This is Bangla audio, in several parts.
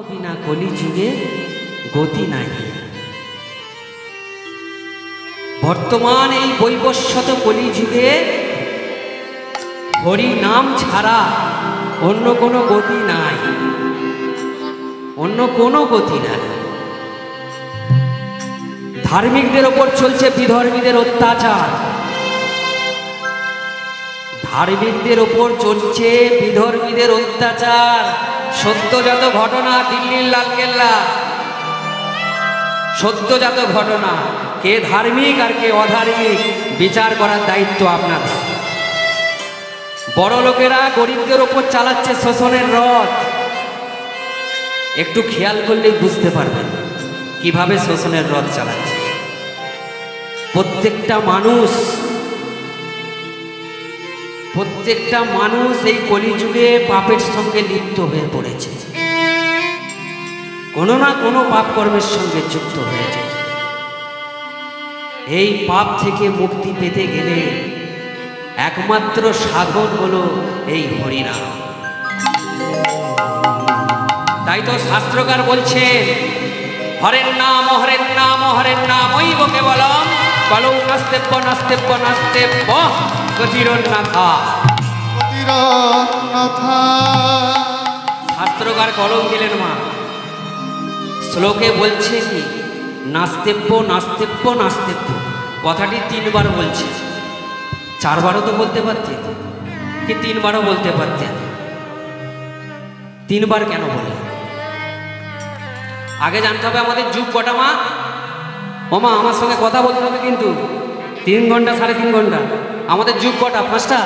বিনা কলি যুগে গতি নাই। বর্তমান এই বৈবস্বত কলি যুগে হরি নাম ছাড়া অন্য কোনো গতি নাই, অন্য কোনো গতি নাই। ধার্মিকদের ওপর চলছে বিধর্মীদের অত্যাচার, ধার্মিকদের ওপর চলছে বিধর্মীদের অত্যাচার। সত্যজাত ঘটনা, দিল্লির লালকেল্লা, সত্যজাত ঘটনা। কে ধার্মিক আর কে অধার্মিক বিচার করার দায়িত্ব আপনাদের। বড় লোকেরা গরিবদের ওপর চালাচ্ছে শোষণের রথ। একটু খেয়াল করলেই বুঝতে পারবেন কিভাবে শোষণের রথ চালাচ্ছে। প্রত্যেকটা মানুষ এই কলিযুগে পাপের সঙ্গে লিপ্ত হয়ে পড়েছে, কোনো না কোনো পাপ কর্মের সঙ্গে যুক্ত হয়েছে। এই পাপ থেকে মুক্তি পেতে গেলে একমাত্র সাধন হলো এই হরিনাম। তাই তো শাস্ত্রকার বলছেন, হরের নাম হরের নাম হরের নাম ওই বকে বলম কলৌ নাস্তেব্য নাস্তেব্য নাস্তেব্য গতিরন্নাথা। শাস্ত্রকার কলম দিলেন মা, শ্লোকে বলছে কি নাস্তেব্য নাস্তেব্য নাস্তেব্য, কথাটি 3 বার বলছে। 4 বারও তো বলতে পারতেন, কি 3 বারও বলতে পারতেন। 3 বার কেন বললেন? আগে জানতে হবে আমাদের যুগ কটা মা। ও মা, আমার সঙ্গে কথা বলতে হবে কিন্তু। 3 ঘন্টা 3.5 ঘন্টা। আমাদের যুগ কটা? 5টা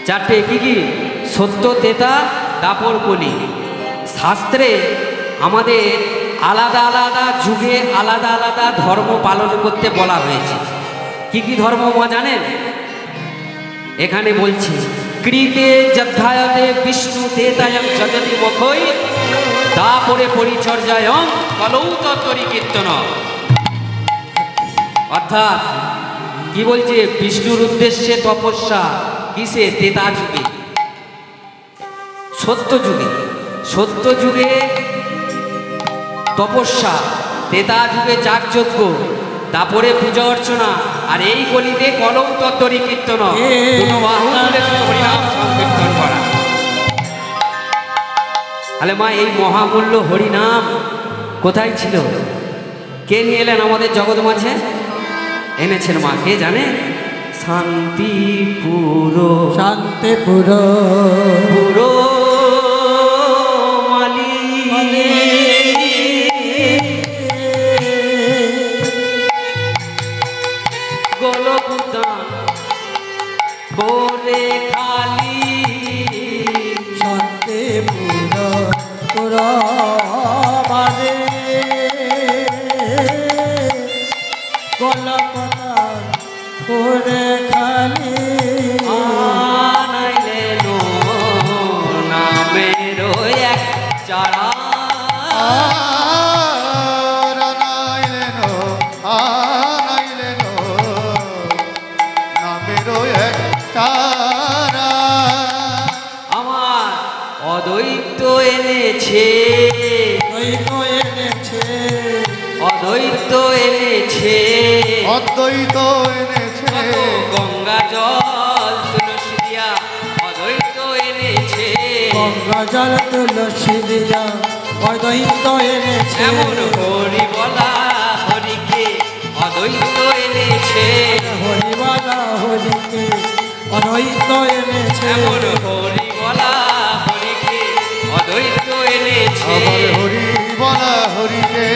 4টে। কি কি? সত্য, তেতা, দাপর, কলি। শাস্ত্রে আমাদের আলাদা আলাদা যুগে আলাদা আলাদা ধর্ম পালন করতে বলা হয়েছে। কি কি ধর্ম মা জানেন? এখানে বলছে কৃতে যদ্ধায়তে বিষ্ণু তেতায়ং যজতি মুখৈ দাপরে পরিচর্যায়ং কলৌ তত্ত্বরি কীর্তন। অর্থাৎ কি বলছে? বিষ্ণুর উদ্দেশ্যে তপস্যা কিসে? তেতা যুগে, সত্য যুগে। সত্য যুগে তপস্যা, তেতা যুগে যাগযজ্ঞ, তারপরে পূজা অর্চনা, আর এই কলিতে কলৌ তত্ত্বরি কীর্তন। সংকীর্তন করা। তাহলে মা এই মহামূল্য হরিনাম কোথায় ছিল? কে নিয়ে এলেন আমাদের জগৎ মাঝে? এনেছেন মা, কে জানে? শান্তিপুর, শান্তিপুর পুরো বলে খালি শান্তিপুর পুরা মানে কলকাতা করে খালি আনাইলে নামের এক চারা। আমার অদ্বৈত এনেছে, অদ্বৈত এনেছে, অদ্বৈত এনেছে। গঙ্গা জল তুলসী দিয়া অদ্বৈত এনেছে, গঙ্গা জল তুলসী দিয়া অদ্বৈত এনেছে। এমন হরি বলা হরিকে অদ্বৈত এনেছে, হরি বলা হরিকে অদ্বৈত এনেছে। এমন হরি বলা হরিকে অদ্বৈত এনেছে। হরি বলা হরিকে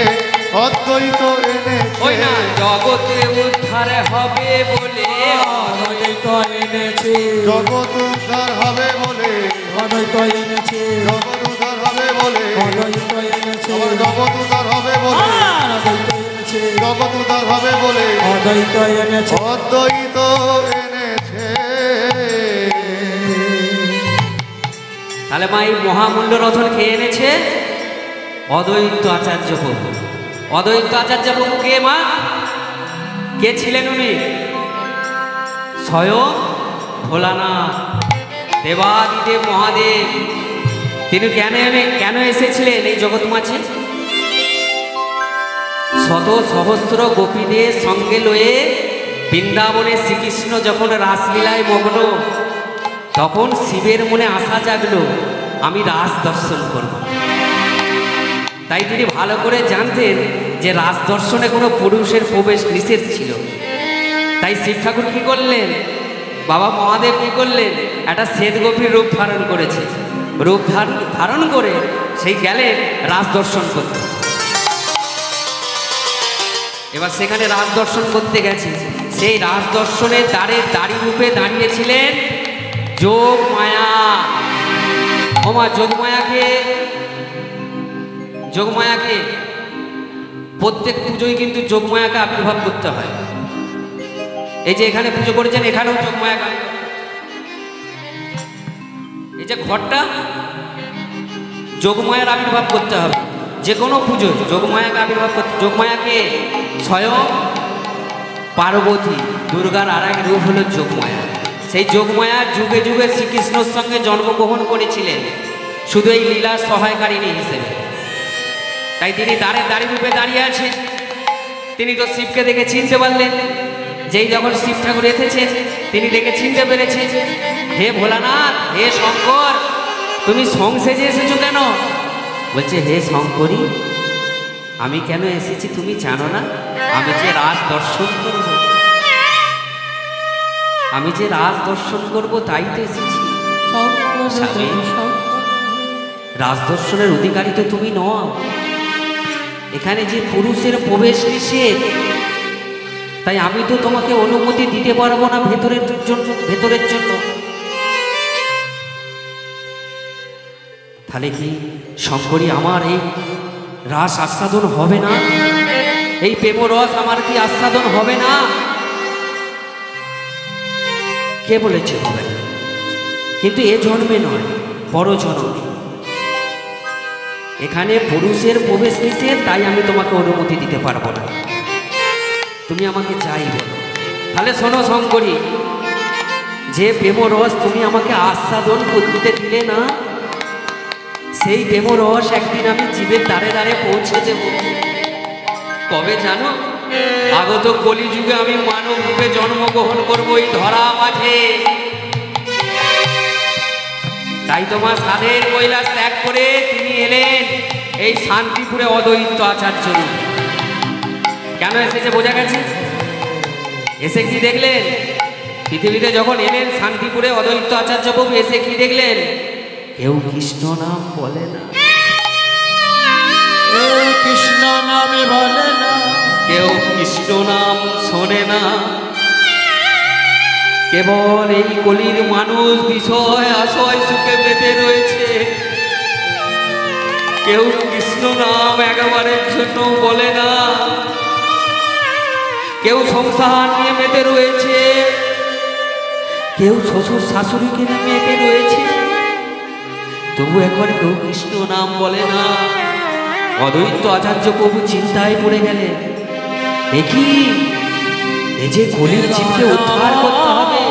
অদ্বৈত এনেছে। ওই না জগতে উদ্ধার হবে বলে অদ্বৈত এনেছে। জগৎ উদ্ধার হবে বলে অদ্বৈত এনেছে। জগৎ উদ্ধার হবে বলে অদ্বৈত এনেছে। জগৎ উদ্ধার হবে বলে অদ্বৈত এনেছে। জগৎ উদ্ধার হবে বলে অদ্বৈত এনেছে। অদ্বৈত এনেছে। তাহলে মা এই মহামূল্য রতন খেয়ে এনেছে অদ্বৈত আচার্য প্রভু। অদ্বৈত আচার্য প্রভু কে মা? কে ছিলেন উনি? স্বয়ং ভোলানাথ, দেবাদিদেব মহাদেব। তিনি কেন এসেছিলেন এই জগৎ মাঝে? শত সহস্র গোপীদের সঙ্গে লয়ে বৃন্দাবনে শ্রীকৃষ্ণ যখন রাসলীলায় মগ্ন, তখন শিবের মনে আশা জাগলো আমি রাস দর্শন করব। তাই তিনি ভালো করে জানতেন যে রাস দর্শনে কোনো পুরুষের প্রবেশ নিষেধ ছিল। তাই শিব ঠাকুর কী করলেন, বাবা মহাদেব কী করলেন, একটা শ্বেত গোপীর রূপ ধারণ করেছে। রূপ ধারণ করে সেই গেলেন রাস দর্শন করতে। এবার সেখানে রাস দর্শন করতে গেছে, সেই রাস দর্শনের দাড়ি রূপে দাঁড়িয়েছিলেন যোগমায়া। ওমা যোগমায়াকে প্রত্যেক পুজোয় কিন্তু যোগমায়াকে আবির্ভাব করতে হয়। এই যে এখানে পুজো করেছেন, এখানেও যোগমায়াকে, এই যে ঘরটা যোগমায়ার আবির্ভাব করতে হবে। যে কোনো পুজো যোগমায়াকে আবির্ভাব করতে। যোগমায়াকে স্বয়ং পার্বতী, দুর্গার আর এক রূপ হলো যোগমায়া। সেই যোগমায়া যুগে যুগে শ্রীকৃষ্ণর সঙ্গে জন্মগ্রহণ করেছিলেন শুধু এই লীলার সহায়কারিণী হিসেবে। তাই তিনি দাড়ি রূপে দাঁড়িয়ে আছেন। তিনি তো শিবকে দেখে চিনতে পারলেন। যেই যখন শিব ঠাকুর এসেছেন তিনি দেখে চিনতে পেরেছেন, হে ভোলানাথ, হে শঙ্কর, তুমি সং সেজে এসেছো কেন? বলছে, হে শঙ্করী, আমি কেন এসেছি তুমি জানো না? আমি যে রাস দর্শন করব, আমি যে রাস দর্শন করব তাই তো এসেছি। স্বামী, রাস দর্শনের অধিকারী তো তুমি নও। এখানে যে পুরুষের প্রবেশ নিষেধ, তাই আমি তো তোমাকে অনুমতি দিতে পারবো না ভেতরের জন্য। তাহলে কি শঙ্করী আমার এই রাস আস্বাদন হবে না? এই প্রেম রস আমার কি আস্বাদন হবে না? কে বলেছে হবে না? কিন্তু এ জন্মে নয়, পর জন্মে। এখানে পুরুষের প্রবেশ নিষেধ, তাই আমি তোমাকে অনুমতি দিতে পারবো না। তুমি আমাকে চাই বলো। তাহলে শোনো শঙ্করী, যে প্রেম রস তুমি আমাকে আস্বাদন করতে দিলে না, সেই প্রেম রস একদিন আমি জীবের দ্বারে দ্বারে পৌঁছে দেব। কবে জানো? আগত কলিযুগে আমি মানব রূপে জন্মগ্রহণ করবো এই ধরা মাঝে। তাই তোমার সাধের কৈলাস ত্যাগ করে তিনি এলেন এই শান্তিপুরে অদ্বৈত আচার্য রূপে। কেন এসেছে বোঝা গেছে? এসে কি দেখলেন? পৃথিবীতে যখন এলেন শান্তিপুরে অদ্বৈত আচার্য প্রভু, এসে কি দেখলেন? কেউ কৃষ্ণ নাম বলে না, কৃষ্ণ নামে বলে না, কেউ কৃষ্ণ নাম শোনে না। কেবল এই কলির মানুষ বিষয় আশয় সুখে বেঁধে রয়েছে। কেউ কৃষ্ণ নাম একবারের জন্য বলে না। কেউ সংসার নিয়ে মেতে রয়েছে, কেউ শ্বশুর শাশুড়িকে নিয়ে মেতে রয়েছে, তবু একবার কেউ কৃষ্ণ নাম বলে না। অদ্বৈত আচার্য প্রভু চিন্তায় পড়ে গেলেন, দেখি এই যে কলির জীবকে উদ্ধার করতে হবে,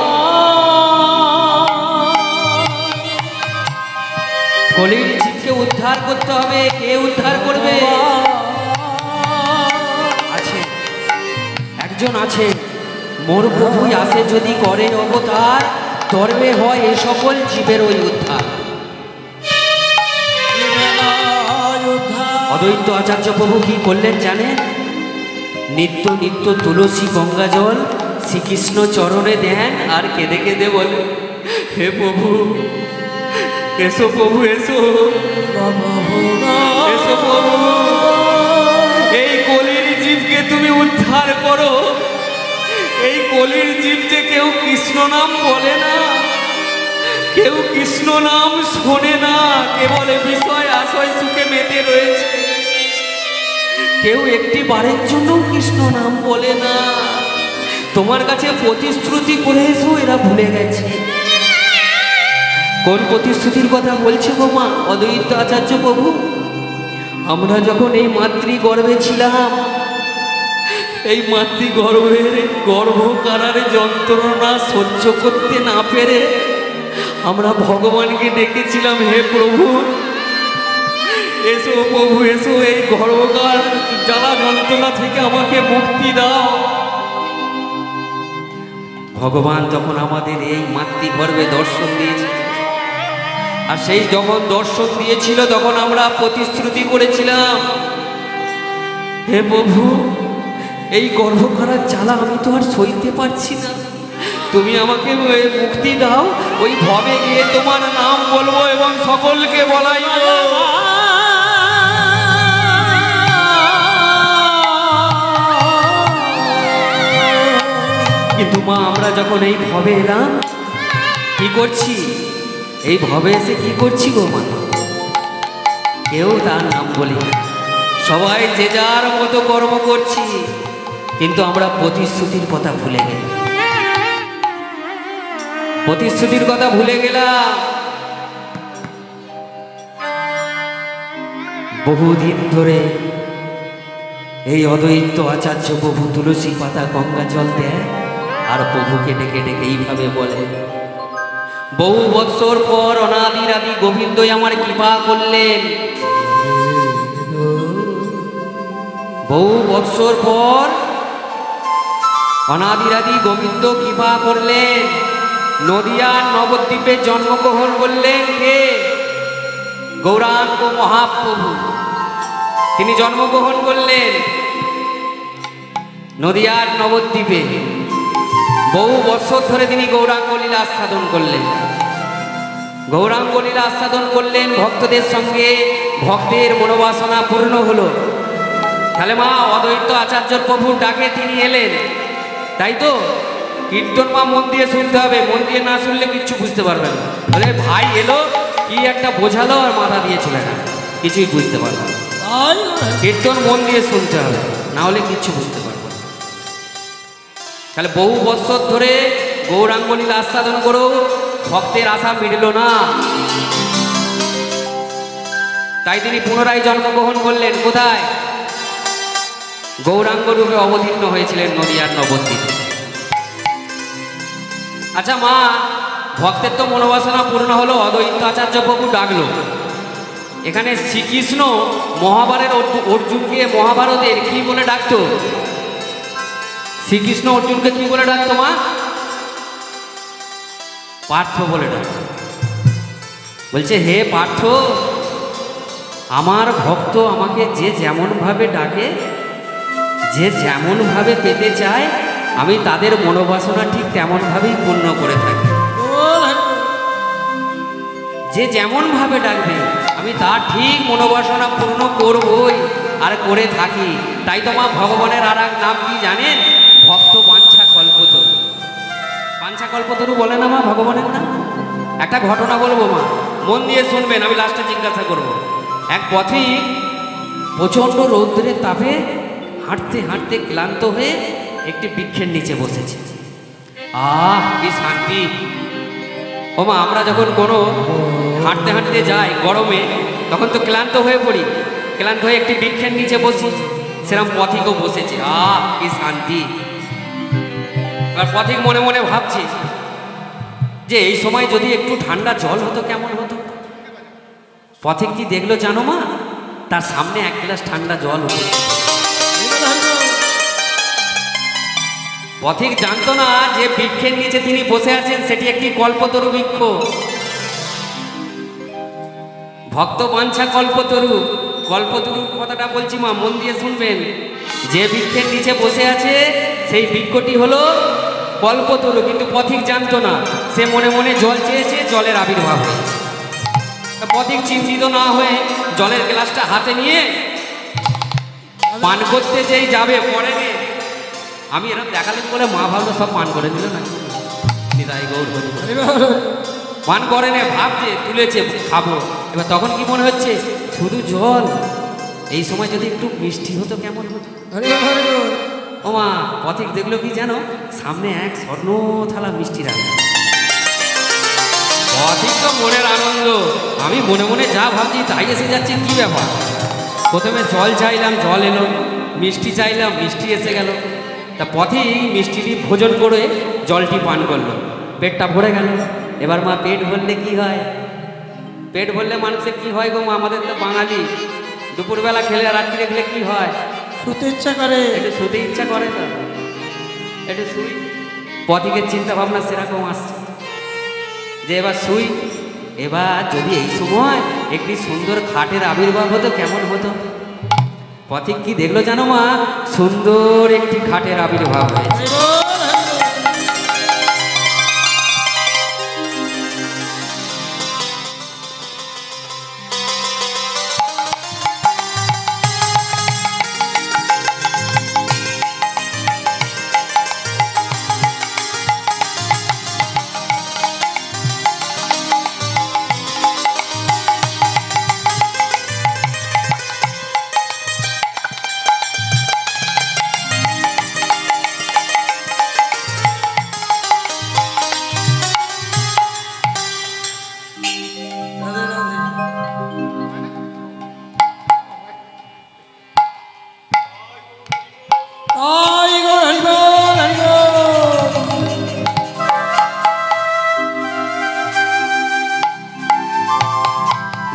কলির জীবকে উদ্ধার করতে হবে। কে উদ্ধার করবে? আছে একজন আছে, মোর প্রভুই আসে যদি করে অবতার, তর্বে হয় এ সকল জীবের ওই উদ্ধার। অদ্বৈত আচার্য প্রভু কি করলেন জানেন? নিত্য নিত্য তুলসী গঙ্গা জল শ্রীকৃষ্ণ চরণে দেন, আর কেঁদে কেঁদে বলে, হে প্রভু এসো, প্রভু এসো, এসো প্রভু, এই কলির জীবকে তুমি উদ্ধার করো। এই কলির জীব যে কেউ কৃষ্ণ নাম বলে না, কেউ কৃষ্ণ নাম শোনে না, কেবল বিষয় আশয় সুখে মেতে রয়েছে। কেউ একটি বারের জন্য কৃষ্ণ নাম বলে না। তোমার কাছে প্রতিশ্রুতি করে এসো, এরা ভুলে গেছে। কোন প্রতিশ্রুতির কথা বলছে গো মা অদ্বৈত আচার্য প্রভু? আমরা যখন এই মাতৃগর্ভে ছিলাম, এই মাতৃগর্ভের গর্ভকারারে যন্ত্রণা সহ্য করতে না পেরে আমরা ভগবানকে ডেকেছিলাম, হে প্রভু এসো প্রভু এসো, এই গর্ভকাল জ্বালা যন্ত্রণা থেকে আমাকে মুক্তি দাও। ভগবান যখন আমাদের এই মাতৃগর্ভে দর্শন দিয়েছে, আর সেই যখন দর্শন দিয়েছিল তখন আমরা প্রতিশ্রুতি করেছিলাম, হে প্রভু এই গর্ভকালের জ্বালা আমি তো আর সইতে পারছি না, তুমি আমাকে মুক্তি দাও, ওই ভবে গিয়ে তোমার নাম বলবো এবং সকলকে বলাইবো। কিন্তু মা আমরা যখন এই ভবে এলাম কি করছি, এই ভবে এসে কি করছি গো মা, কেউ তার নাম বলি না, সবাই যে যার মতো কর্ম করছি, কিন্তু আমরা প্রতিশ্রুতির কথা ভুলে গেলাম, প্রতিশ্রুতির কথা ভুলে গেলাম। বহুদিন ধরে এই অদ্বৈত আচার্য প্রভু তুলসী পাতা গঙ্গা জল দেয় আর প্রভুকে ডেকে ডেকে এইভাবে বলে, বহু বৎসর পর অনাদির আদি গোবিন্দই আমার কৃপা করলেন, বহু বৎসর পর অনাদির আদি গোবিন্দ কৃপা করলেন, নদিয়ার নবদ্বীপে জন্মগ্রহণ করলেন কে, গৌরাঙ্গ মহাপ্রভু, তিনি জন্মগ্রহণ করলেন নদিয়ার নবদ্বীপে, বহু বছর ধরে তিনি গৌরাঙ্গ লীলা আস্বাদন করলেন, গৌরাঙ্গ লীলা আস্বাদন করলেন, ভক্তদের সঙ্গে ভক্তের মনোবাসনা পূর্ণ হলো। তাহলে মা অদ্বৈত আচার্য প্রভুর ডাকে তিনি এলেন, তাই তো কীর্তন মা মন দিয়ে শুনতে হবে, মন দিয়ে না শুনলে কিচ্ছু বুঝতে পারবেন না। বলে ভাই এলো কি একটা বোঝালো আর মাথা দিয়ে চলে গেল, কিছুই বুঝতে পারবেন না। কীর্তন মন দিয়ে শুনতে হবে, না হলে কিচ্ছু বুঝতে পারবেন না। তাহলে বহু বছর ধরে গৌরাঙ্গ লীলা আস্বাদন করেও ভক্তের আশা মিটল না, তাই তিনি পুনরায় জন্মগ্রহণ করলেন কোথায়, গৌরাঙ্গ রূপে অবতীর্ণ হয়েছিলেন নদিয়ার নবদ্বীপে। আচ্ছা মা ভক্তের তো মনোবাসনা পূর্ণ হলো, অদ্বৈত আচার্য প্রভু ডাকলো, এখানে শ্রীকৃষ্ণ অর্জুনকে মহাভারতের কি বলে ডাকতো, শ্রীকৃষ্ণ অর্জুনকে কি বলে ডাকতো মা, পার্থ বলে ডাকতো। বলছে হে পার্থ, আমার ভক্ত আমাকে যে যেমন ভাবে ডাকে, যে যেমন ভাবে পেতে চায়, আমি তাদের মনোবাসনা ঠিক তেমন ভাবেই পূর্ণ করে থাকি, যে যেমন ভাবে ডাকবে আমি তার ঠিক মনোবাসনা পূর্ণ করবই আর করে থাকি। তাই তো মা ভগবানের আর এক নাম কি জানেন, ভক্ত বাঞ্ছা কল্পতরু, বাঞ্ছা কল্পতরু বলে না মা ভগবানের নাম। একটা ঘটনা বলবো মা, মন দিয়ে শুনবেন, আমি লাস্টে জিজ্ঞাসা করব। এক পথিক প্রচণ্ড রৌদ্রের তাপে হাঁটতে হাঁটতে ক্লান্ত হয়ে একটি বৃক্ষের নিচে বসেছে। আহ কি শান্তি! ও মা আমরা যখন কোনো হাঁটতে হাঁটতে যাই গরমে, তখন তো ক্লান্ত হয়ে পড়ি, ক্লান্ত হয়ে একটি বৃক্ষের নিচে বসি, সেরকম পথিকও বসেছে, আহ কি শান্তি! এবার পথিক মনে মনে ভাবছে যে এই সময় যদি একটু ঠান্ডা জল হতো কেমন হতো। পথিক কি দেখলো জানো মা, তার সামনে এক গ্লাস ঠান্ডা জল উঠেছে। পথিক জানতো না যে বৃক্ষের নিচে তিনি বসে আছেন সেটি একটি কল্পতরু বৃক্ষ। ভক্ত বাঞ্ছা কল্পতরু, কল্পতরু কথাটা বলছি মা মন দিয়ে শুনবেন, যে বৃক্ষের নিচে বসে আছে সেই বৃক্ষটি হলো কল্পতরু, কিন্তু পথিক জানতো না, সে মনে মনে জল চেয়েছে, জলের আবির্ভাব হয়েছে। পথিক চিন্তিত না হয়ে জলের গ্লাসটা হাতে নিয়ে পান করতে যেই যাবে, পরে আমি এরকম দেখালেন বলে মা ভাবলো সব পান করে দিল না, নিতাই গৌর পান করে নে, ভাবছে তুলেছে খাবো। এবার তখন কি মনে হচ্ছে, শুধু জল, এই সময় যদি একটু মিষ্টি হতো কেমন হতো। ও মা পথিক দেখলো কি জানো, সামনে এক স্বর্ণ থালা মিষ্টি রাখা। পথিক তো মনের আনন্দ, আমি মনে মনে যা ভাবছি তাই এসে যাচ্ছে, কি ব্যাপার। প্রথমে জল চাইলাম, জল এলো, মিষ্টি চাইলাম, মিষ্টি এসে গেল। তা পথিক মিষ্টিটি ভোজন করে জলটি পান করলো, পেটটা ভরে গেল। এবার মা পেট ভরলে কি হয়, পেট ভরলে মানুষের কি হয় গো মা, আমাদের তো বাঙালি দুপুরবেলা খেলে আর রাত্রিরে খেলে কি হয়? শুতে ইচ্ছা করে। একটু শুতে ইচ্ছা করে তো, একটু শুই। পথিকের চিন্তা ভাবনা সেরকম আসছে যে এবার শুই। এবার যদি এই সময় একটি সুন্দর খাটের আবির্ভাব হতো কেমন হতো? পথিক কি দেখলো জানো মা? সুন্দর একটি খাটের আবির্ভাব হয়েছে। তাই গো হরি বল, হরি বল।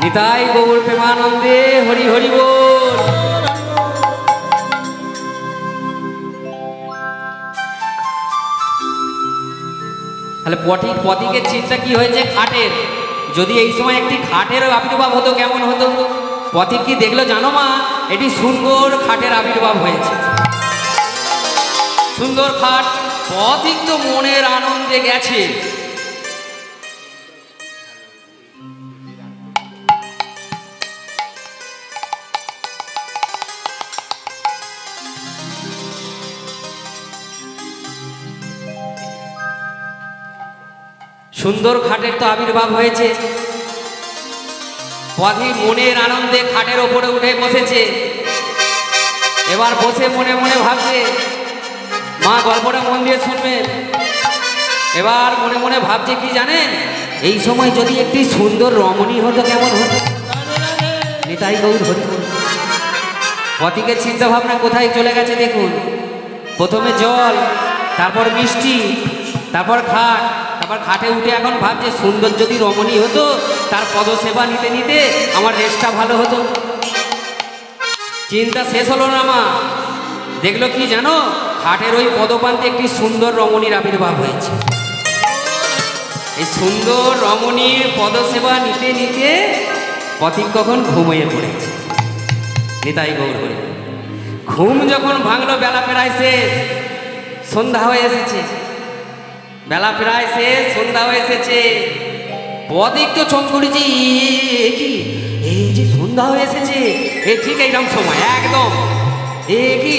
নিতাই গৌর প্রেমানন্দে হরি হরি বল। তাহলে পথিকের চিন্তা কি হয়েছে? খাটের। যদি এই সময় একটি খাটের আবির্ভাব হতো কেমন হতো? পথিক কি দেখলো জানো মা? এটি সুন্দর খাটের আবির্ভাব হয়েছে। সুন্দর খাট। পথিক তো মনের আনন্দে গেছে। সুন্দর খাটের তো আবির্ভাব হয়েছে। পথিক মনের আনন্দে খাটের ওপরে উঠে বসেছে। এবার বসে মনে মনে ভাবছে, মা গল্পটা মন দিয়ে শুনবেন। এবার মনে মনে ভাবছে কি জানেন? এই সময় যদি একটি সুন্দর রমণী হতো কেমন হতো? নিতাই গৌর হরি বল। পথিকের চিন্তা ভাবনা কোথায় চলে গেছে দেখুন। প্রথমে জল, তারপর মিষ্টি, তারপর খাট, তারপর খাটে উঠে এখন ভাবছে সুন্দর যদি রমণী হতো, তার পদসেবা নিতে নিতে আমার রেস্টটা ভালো হতো। চিন্তা শেষ হলো না মা। দেখলো কি জানো? খাটের ওই পদপ্রান্তে একটি সুন্দর রমণীর আবির্ভাব হয়েছে। এই সুন্দর রমণীর পদসেবা নিতে নিতে পথিক কখন ঘুমিয়ে পড়েছে। নিতাই গৌর হরি বল। ঘুম যখন ভাঙলো, বেলা প্রায় শেষ, সন্ধ্যা হয়ে এসেছে। বেলা প্রায় শেষ, সন্ধ্যা হয়ে এসেছে। পথিক তো চমক করেছে, কি এই যে সন্ধ্যা হয়ে এসেছে, এ ঠিক এইরকম সময় একদম। এ কি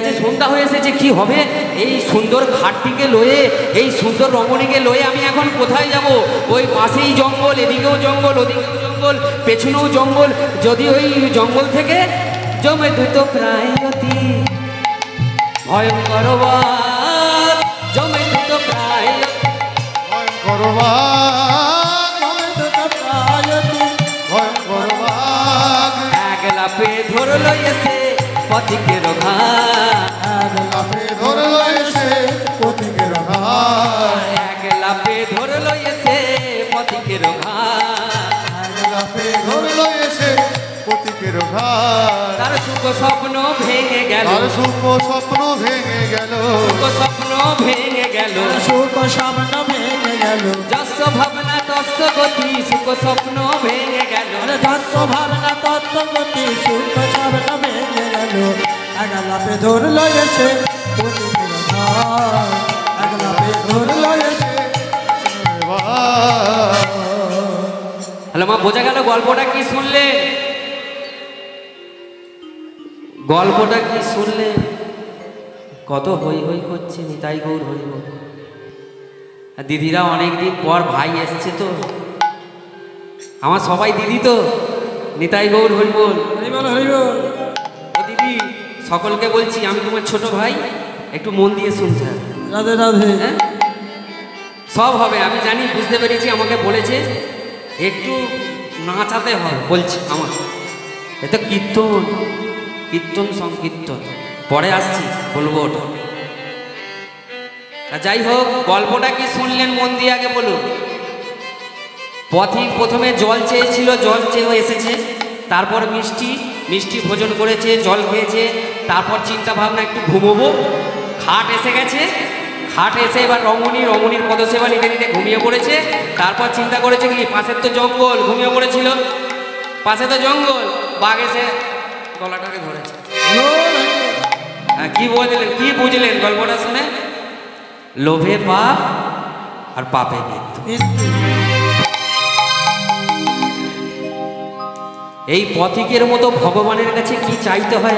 যে সন্ধ্যা হয়ে এসেছে, কি হবে? এই সুন্দর খাটটিকে লয়ে, এই সুন্দর রমণীকে লয়ে আমি এখন কোথায় যাব? ওই পাশেই জঙ্গল, এদিকেও জঙ্গল, ওদিকেও জঙ্গল, পেছনেও জঙ্গল। যদি ওই জঙ্গল থেকে জমে দ্রুত প্রায় অতি ভয়ঙ্কর বাঘ, জমে দ্রুত প্রায় ভয়ঙ্কর বাঘ, ভয়ঙ্কর বাঘ, এক লাফে ধরলো এসে পথিকের ঘাট, লাফে ধরলো এসে পথিকের ঘাট, এক লাফে ধরলো এসে পথিকের ঘাট, লাফে ধরলো এসে পথিকের ঘাট। তার সুখ স্বপ্ন ভেঙে গেল, আর সুখ স্বপ্ন ভেঙে গেল, সুখ স্বপ্ন ভেঙে গেল, সুখ স্বপ্ন ভেঙে গেল। যশ ভাবনা তস্য গতি, সুখ স্বপ্ন ভেঙে গেল। তত্ত্ব ভাবনা তত্ত্ব গতি, সুখ স্বপ্ন ভেঙে গেল। এক লাফে ধরলো এসে পথিকের ঘাট, এক লাফে ধরলো এসে। হ্যালো মা, বোঝা গেল গল্পটা কি শুনলে? গল্পটা কি শুনলে? কত হই হই করছে নিতাই গৌর হরি বল। আর দিদিরা অনেকদিন পর ভাই এসছে তো, আমার সবাই দিদি তো। নিতাই গৌর হরি বল। হরি বল, হরি বল। ও দিদি, সকলকে বলছি আমি তোমার ছোট ভাই, একটু মন দিয়ে শুনছে। রাধে রাধে। হ্যাঁ, সব হবে আমি জানি, বুঝতে পেরেছি। আমাকে বলেছে একটু নাচাতে হয়, বলছি আমার এটা কীর্তন, কীর্তন সংকীর্তন পরে আসছি, বলবো ওটা। যাই হোক, গল্পটা কি শুনলেন মন দিয়ে আগে বলুন। পথিক প্রথমে জল চেয়েছিল, জল চেয়েও এসেছে। তারপর মিষ্টি মিষ্টি ভোজন করেছে, জল খেয়েছে, তারপর চিন্তা ভাবনা একটু ঘুমোবো। খাট এসে গেছে, খাট এসে এবার রমণীর পদসেবা নিতে নিতে ঘুমিয়ে পড়েছে। তারপর চিন্তা করেছে কি পাশের তো জঙ্গল, ঘুমিয়ে পড়েছিল, পাশে তো জঙ্গল, বাঘ এসে গলাটাকে ধরেছে। হ্যাঁ, কি বুঝলেন গল্পটা শুনে? লোভে পাপ আর পাপে মৃত্যু। এই পথিকের মতো ভগবানের কাছে কি চাইতে হয়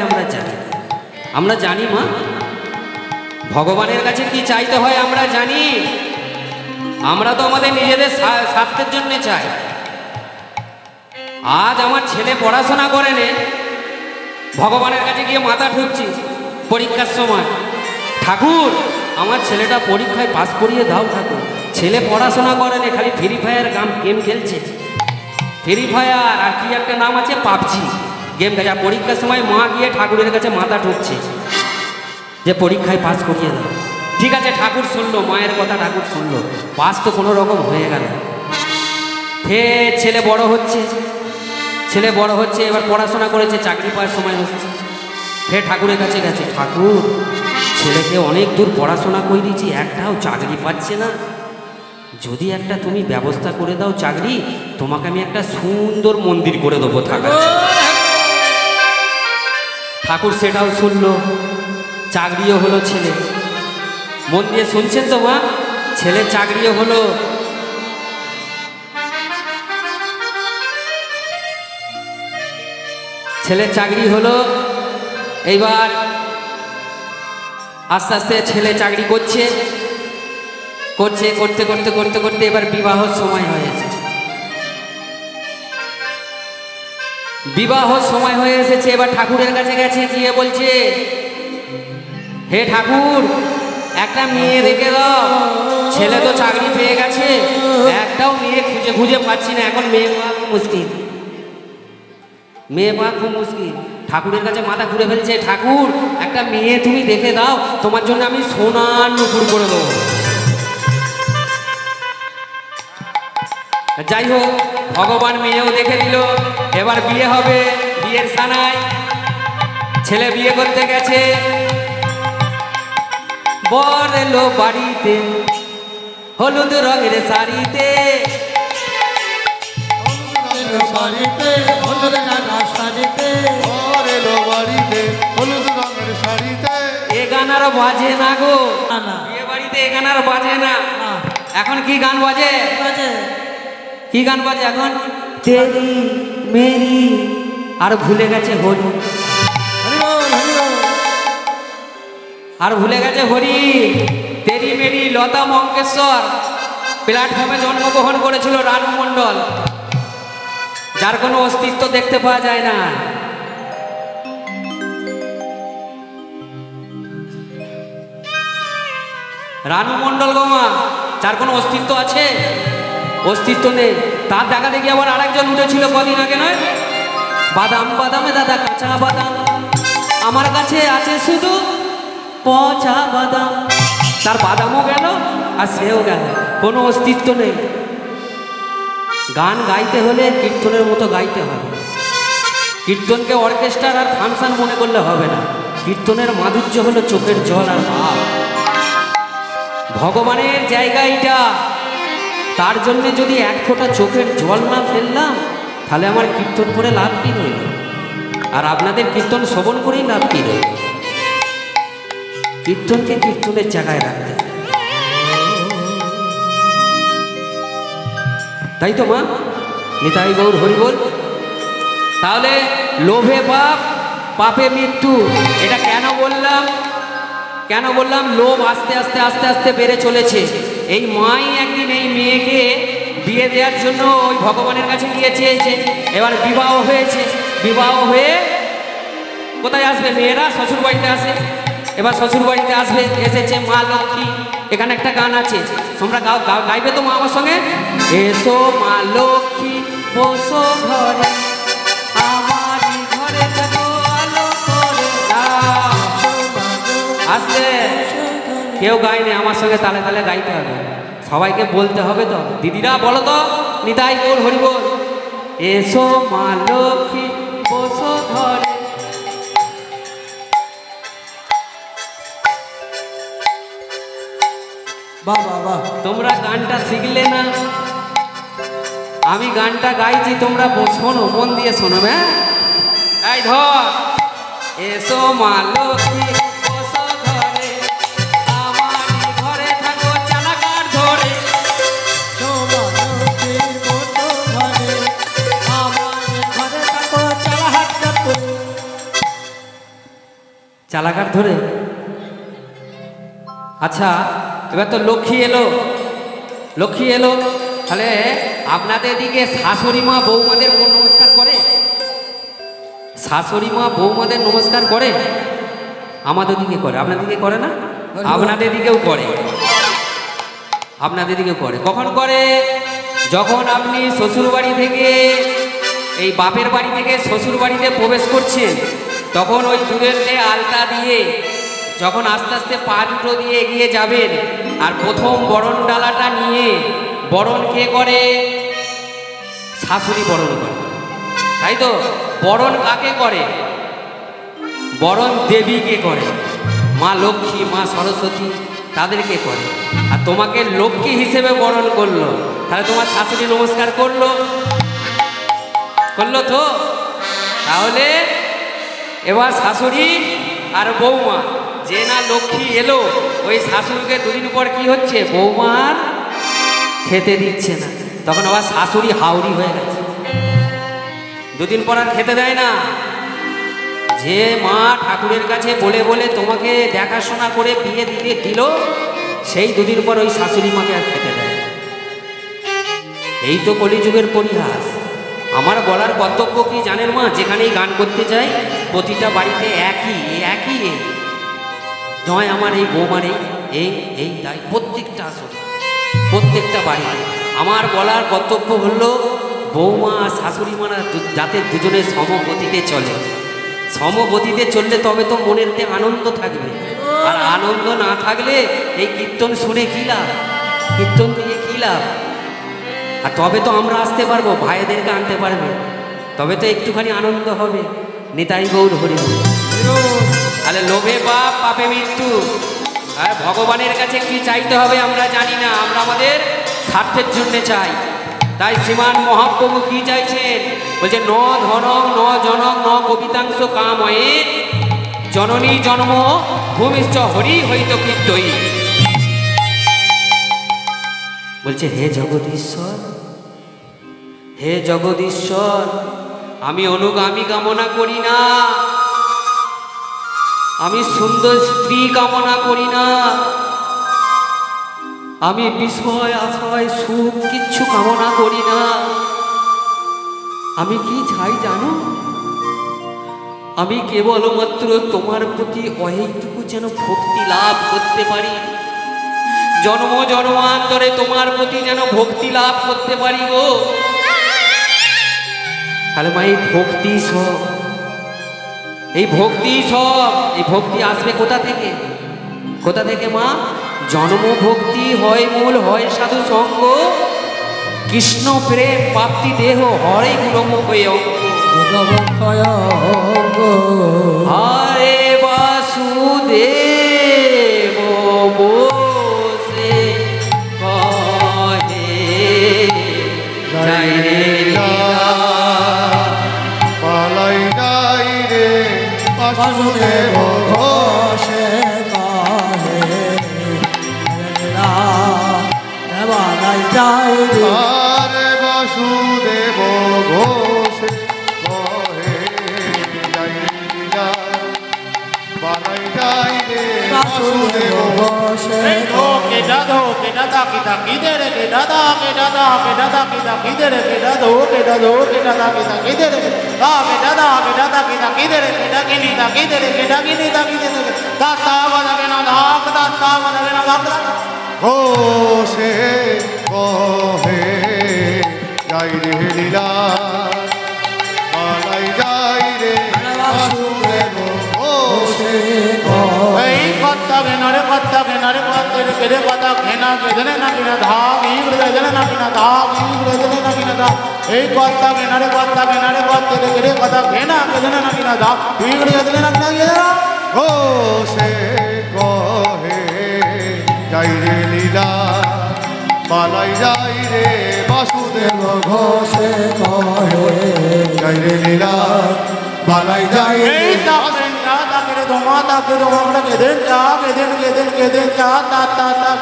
আমরা জানি মা। ভগবানের কাছে কি চাইতে হয় আমরা জানি। আমরা তো আমাদের নিজেদের স্বার্থের জন্য চাই। আজ আমার ছেলে পড়াশোনা করেনি, ভগবানের কাছে গিয়ে মাথা ঠুকছি পরীক্ষার সময়, ঠাকুর আমার ছেলেটা পরীক্ষায় পাস করিয়ে দাও ঠাকুর। ছেলে পড়াশোনা করেনি, খালি ফ্রি ফায়ার গেম খেলছে। ফ্রি ফায়ার আর কি একটা নাম আছে, পাবজি গেম খেলে। পরীক্ষার সময় মা গিয়ে ঠাকুরের কাছে মাথা ঠুকছে যে পরীক্ষায় পাস করিয়ে দাও। ঠিক আছে, ঠাকুর শুনলো, মায়ের কথা ঠাকুর শুনলো, পাস তো কোনো রকম হয়ে গেল। ফের ছেলে বড় হচ্ছে, এবার পড়াশোনা করেছে, চাকরি পাওয়ার সময় হচ্ছে। ফের ঠাকুরের কাছে গেছে, ঠাকুর ছেলেকে অনেক দূর পড়াশোনা করে দিয়েছি, একটাও চাকরি পাচ্ছে না, যদি একটা তুমি ব্যবস্থা করে দাও চাকরি, তোমাকে আমি একটা সুন্দর মন্দির করে দেবো থাকার। ঠাকুর সেটাও শুনলো, চাকরিও হলো ছেলে। মন দিয়ে শুনছেন তো মা? ছেলে চাকরিও হলো। ছেলের চাকরি হলো। এইবার আস্তে আস্তে ছেলে চাকরি করতে এবার বিবাহর সময় হয়েছে। এবার ঠাকুরের কাছে গেছে, গিয়ে বলছে, হে ঠাকুর একটা মেয়ে রেখে দাও, ছেলে তো চাকরি পেয়ে গেছে, একটাও মেয়ে খুঁজে পাচ্ছি না, এখন মেয়ে পাওয়া খুব মুশকিল। ঠাকুরের কাছে মাথা ঘুরে ফেলছে, ঠাকুর একটা মেয়ে তুমি দেখে দাও, তোমার জন্য আমি সোনার নুপুর করে দেবো। যাই হোক, ভগবান মেয়েও দেখে দিল। এবার বিয়ে হবে, বিয়ের সানায় ছেলে বিয়ে করতে গেছে। বর এলো বাড়িতে হলুদ রঙের শাড়িতে, এ গানার বাজে না গো, বিয়ে বাড়িতে এ গানার বাজে না। এখন কি গান বাজে? কি গান বাজে এখন? তেরি মেরি, আর ভুলে গেছে হরি, হরি। তেরি মেরি লতা মঙ্গেশকর প্ল্যাটফর্মে জন্মগ্রহণ করেছিল রানু মণ্ডল, যার কোনো অস্তিত্ব দেখতে পাওয়া যায় না। রানু মণ্ডল গোমা, যার কোনো অস্তিত্ব আছে? অস্তিত্ব নেই। তার দেখা দেখি আবার আরেকজন উঠেছিল কদিন আগে, নয়? বাদাম বাদামে দাদা কাঁচা বাদাম, আমার কাছে আছে শুধু পচা বাদাম। তার বাদামও গেল আর সেও গেল, কোনো অস্তিত্ব নেই। গান গাইতে হলে কীর্তনের মতো গাইতে হবে। কীর্তনকে অর্কেস্ট্রার আর ফাংশন মনে করলে হবে না। কীর্তনের মাধুর্য হলো চোখের জল আর ভাব। ভগবানের জায়গা এটা, তার জন্যে যদি এক ফোঁটা চোখের জল না ফেললাম, তাহলে আমার কীর্তন করে লাভ কি রইল? আর আপনাদের কীর্তন শ্রবণ করেই লাভ কি রইল? কীর্তনকে কীর্তনের জায়গায় রাখতে, তাই তো মা? নিতাই গৌর হরি বল। তাহলে লোভে পাপ, পাপে মৃত্যু, এটা কেন বললাম? লোভ আস্তে আস্তে আস্তে আস্তে বেড়ে চলেছে। এই মাই একদিন এই মেয়েকে বিয়ে দেওয়ার জন্য ওই ভগবানের কাছে গিয়ে চেয়েছে। এবার বিবাহ হয়েছে, বিবাহ হয়ে কোথায় আসবে? মেয়েরা শ্বশুর বাড়িতে আসে। এবার শ্বশুর বাড়িতে আসবে, এসেছে মা লক্ষ্মী। এখানে একটা গান আছে, তোমরা গাইবে তো মা আমার সঙ্গে? এসো মা লক্ষ্মী বসো ঘরে, আমারই ঘরে আলো করে দাও। আসলে কেউ গাইনি, আমার সঙ্গে তালে তালে গাইতে হবে, সবাইকে বলতে হবে তো। দিদিরা বলো তো, নিতাই গৌর হরি বল। এসো মা লক্ষ্মী তোমরা গানটা শিখলে না, আমি গানটা গাইছি, তোমরা শোনো, মন দিয়ে শোনো। হ্যাঁ, এই ধর, এসো মা লক্ষ্মী বসো ঘরে, আমারই ঘরে থাকো চালাকার ধরে। চালাকার ধরে। আচ্ছা, এবার তো লক্ষ্মী এলো, লক্ষ্মী এলো, তাহলে আপনাদের দিকে শাশুড়ি মা বৌমাদের নমস্কার করে? শাশুড়ি মা বৌমাদের নমস্কার করে? আমাদের দিকে করে, আপনাদের দিকে করে না? আপনাদের দিকেও করে, আপনাদের দিকেও করে। কখন করে? যখন আপনি শ্বশুর বাড়ি থেকে, এই বাপের বাড়ি থেকে শ্বশুর বাড়িতে প্রবেশ করছেন, তখন ওই দূরের আলতা দিয়ে যখন আস্তে আস্তে পা দুটো দিয়ে এগিয়ে যাবেন, আর প্রথম বরণ ডালাটা নিয়ে বরণ কে করে? শাশুড়ি বরণ করে, তাই তো? বরণ কাকে করে? বরণ দেবীকে করে, মা লক্ষ্মী, মা সরস্বতী, তাদেরকে করে। আর তোমাকে লক্ষ্মী হিসেবে বরণ করলো, তাহলে তোমার শাশুড়ি নমস্কার করলো, করলো তো? তাহলে এবার শাশুড়ি আর বৌমা, যে না লক্ষ্মী এলো, ওই শাশুড়িকে দুদিন পর কি হচ্ছে? বৌমার খেতে দিচ্ছে না, তখন আবার শাশুড়ি হাওড়ি হয়ে গেছে, দুদিন পর আর খেতে দেয় না। যে মা ঠাকুরের কাছে বলে বলে তোমাকে দেখাশোনা করে বিয়ে দিয়ে দিল, সেই দুদিন পর ওই শাশুড়ি মাকে আর খেতে দেয়। এই তো কলিযুগের পরিহাস। আমার বলার কর্তব্য কি জানেন মা? যেখানেই গান করতে যাই, প্রতিটা বাড়িতে একই নয়, আমার এই বৌমার এই তাই প্রত্যেকটা আসলে, প্রত্যেকটা বাড়িতে আমার বলার কর্তব্য হলো, বৌমা আর শাশুড়ি মারা যাতে দুজনে সমগতিতে চলে। সমগতিতে চললে তবে তো মনেরতে আনন্দ থাকবে, আর আনন্দ না থাকলে এই কীর্তন শুনে কী লাভ, কীর্তন দিয়ে কী লাভ? আর তবে তো আমরা আসতে পারবো, ভাইদেরকে আনতে পারবে, তবে তো একটুখানি আনন্দ হবে। নিতাই গৌর হরি বল। তাহলে লোভে পাপ, পাপে মৃত্যু। আর ভগবানের কাছে কি চাইতে হবে আমরা জানি না, আমরা আমাদের স্বার্থের জন্য চাই। তাই শ্রীমান মহাপ্রভু কি চাইছেন? বলছে, ন ধনং ন জনং ন কবিতাংশ কাময়ে জননী জন্ম ভূমিশ্চ হরি হইত কীর্তই। বলছে, হে জগদীশ্বর, হে জগদীশ্বর, আমি অনুগামী কামনা করি না, আমি সুন্দর স্ত্রী কামনা করি না, আমি বিষয় আশয় সুখ কিচ্ছু কামনা করি না। আমি কি চাই জানো? আমি কেবলমাত্র তোমার প্রতি অহেতুক যেন ভক্তি লাভ করতে পারি, জন্ম জন্মান্তরে তোমার প্রতি যেন ভক্তি লাভ করতে পারি গো। তাহলে মা, এই ভক্তি সব, এই ভক্তি সব, এই ভক্তি আসবে কোথা থেকে? কোথা থেকে মা? জন্ম ভক্তি হয় মূল, হয় সাধু সঙ্গ, কৃষ্ণ প্রেম প্রাপ্তি দেহ হরে গুণমুখ অঙ্গ। হরে বাসুদেব বসে কহে যাই রে পালাই যাই রে বাসুদেব ঘোষে আরে বাসুদেব ঘোষে কহে যাই রে লীলা, পালাই যাই রে বাসুদেব ঘোষে। কেডা দো কেডা দা কিদা কিদে রে কেডা দা কেডা দা কেডা দা কিদা কিদে রে কেডা দো কেডা দো কেডা দা কিদা কিদে রে দা কেডা দা কিদা কিদে রে কেডা কিনি দা কিদে রে কেডা কিনি দা কিদে রে দা তা বাদা কেনা দা তা তা বাদা কেনা দা ঘোষে কহে যাই রে লীলা, পালাই যাই রে বাসুদেব ঘোষে কহে। এই কথা বেনারে কথা তেরে কেড়ে কথা ঘেনা কেদনে না কিনা ধা বিগড়ে দেনে না কিনা ধা বিগড়ে দেনে না কিনা ধা। এই কথা বেনারে কথা তেরে কেড়ে কথা ঘেনা কেদনে না কিনা ধা বিগড়ে দেনে না কিনা ধা। ঘোষে কহে যাই রে লীলা, বালাই যাই রে বাসুদেব ঘোষে কহে যাই রে লীলা বালাই যাই রে এই তাপেন্ডা তাকে তোমা কেদেন চা কেদেন চা তা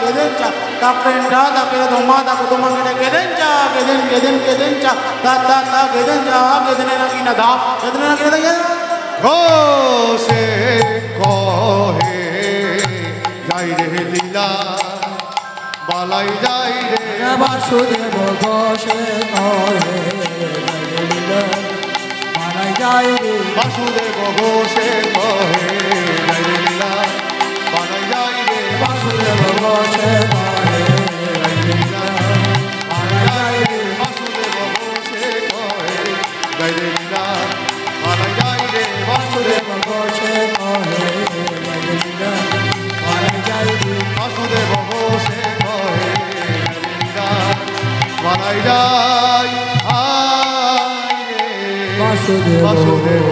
কেদেন চা তাপেন্ডা তাকে তোমা কেদেন চা কেদেন চা তা কেদেন চা কেদেন নাকি না দা কেদেন নাকি না ঘোষে কহে যাই রে লীলা বালাই যাই রে বাসুদেব ঘোষে কহে মারাই যাই রে বাসুদেব ঘোষে কহে যাই রে লীলা বালাই যাই রে বাসুদেব ঘোষে কহে যাই রে লীলা মারাই যাই রে বাসুদেব ঘোষে কহে যাই রে লীলা বালাই যাই রে বাসুদেব বাসুদেব ঘোষে কহে মারাই যাই রে বাসুদেব ঘোষে কহে লীলা বালাই যাই আই রে বাসুদেব বাসুদেব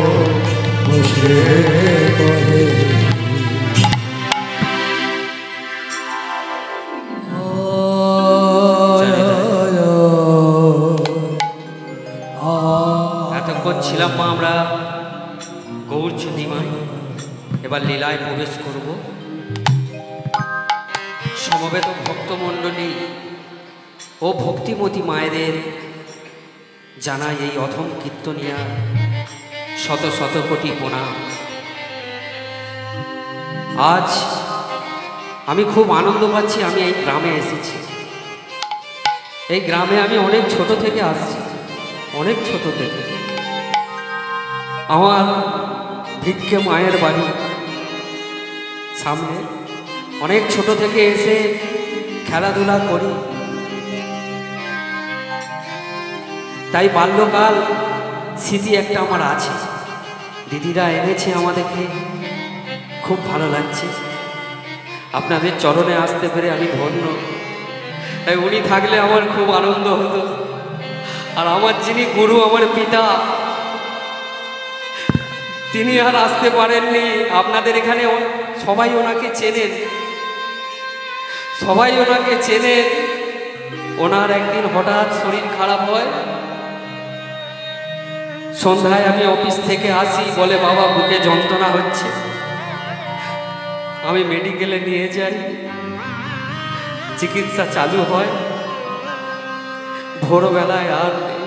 ঘোষে কহে এতক্ষণ ছিলাম মা আমরা গৌর চন্দিমায়, এবার লীলায় প্রবেশ করব। সমবেত ভক্তমণ্ডলী ও ভক্তিমতী মায়েদের জানাই এই অথম কীর্তনিয়া শত শত কোটি প্রণাম। আজ আমি খুব আনন্দ পাচ্ছি, আমি এই গ্রামে এসেছি। এই গ্রামে আমি অনেক ছোট থেকে আসছি, অনেক ছোট থেকে। আমার ভিক্ষে মায়ের বাড়ি সামনে, অনেক ছোট থেকে এসে খেলাধুলা করি। তাই বাল্যকাল স্মৃতি একটা আমার আছে। দিদিরা এনেছে আমাদেরকে, খুব ভালো লাগছে। আপনাদের চরণে আসতে পেরে আমি ধন্য। তাই উনি থাকলে আমার খুব আনন্দ হতো। আর আমার যিনি গুরু, আমার পিতা, তিনি আর আসতে পারেননি। আপনাদের এখানে সবাই ওনাকে চেনেন, সবাই ওনাকে চেনেন। ওনার একদিন হঠাৎ শরীর খারাপ হয়। সন্ধ্যায় আমি অফিস থেকে আসি, বলে বাবা বুকে যন্ত্রণা হচ্ছে। আমি মেডিকেলে নিয়ে যাই, চিকিৎসা চালু হয়। ভোরবেলায় আর নেই।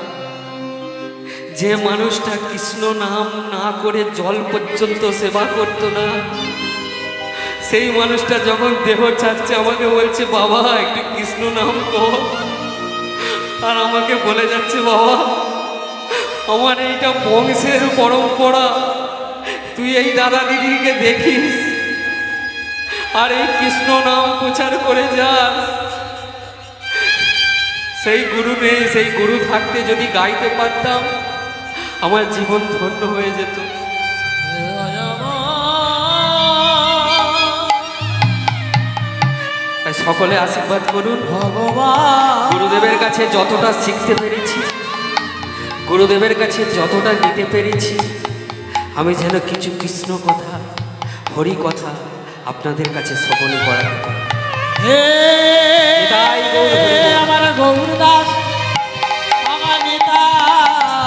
যে মানুষটা কৃষ্ণ নাম না করে জল পর্যন্ত সেবা করতো না, সেই মানুষটা যখন দেহ ছাড়ছে আমাকে বলছে বাবা একটু কৃষ্ণ নাম কর। আর আমাকে বলে যাচ্ছে বাবা আমার এইটা বংশের পরম্পরা, তুই এই দাদা দিদিকে দেখিস আর এই কৃষ্ণ নাম প্রচার করে যাস। সেই গুরু নেই, সেই গুরু থাকতে যদি গাইতে পারতাম আমার জীবন ধন্য হয়ে যেত। তাই সকলে আশীর্বাদ করুন। ভগবান গুরুদেবের কাছে যতটা শিখতে পেরেছি, গুরুদেবের কাছে যতটা নিতে পেরেছি, আমি যেন কিছু কৃষ্ণ কথা, হরি কথা আপনাদের কাছে শ্রবণ করাতে পারি। হে নিতাই গৌর হরি বল। আমার গৌরদাস, আমার নিতাই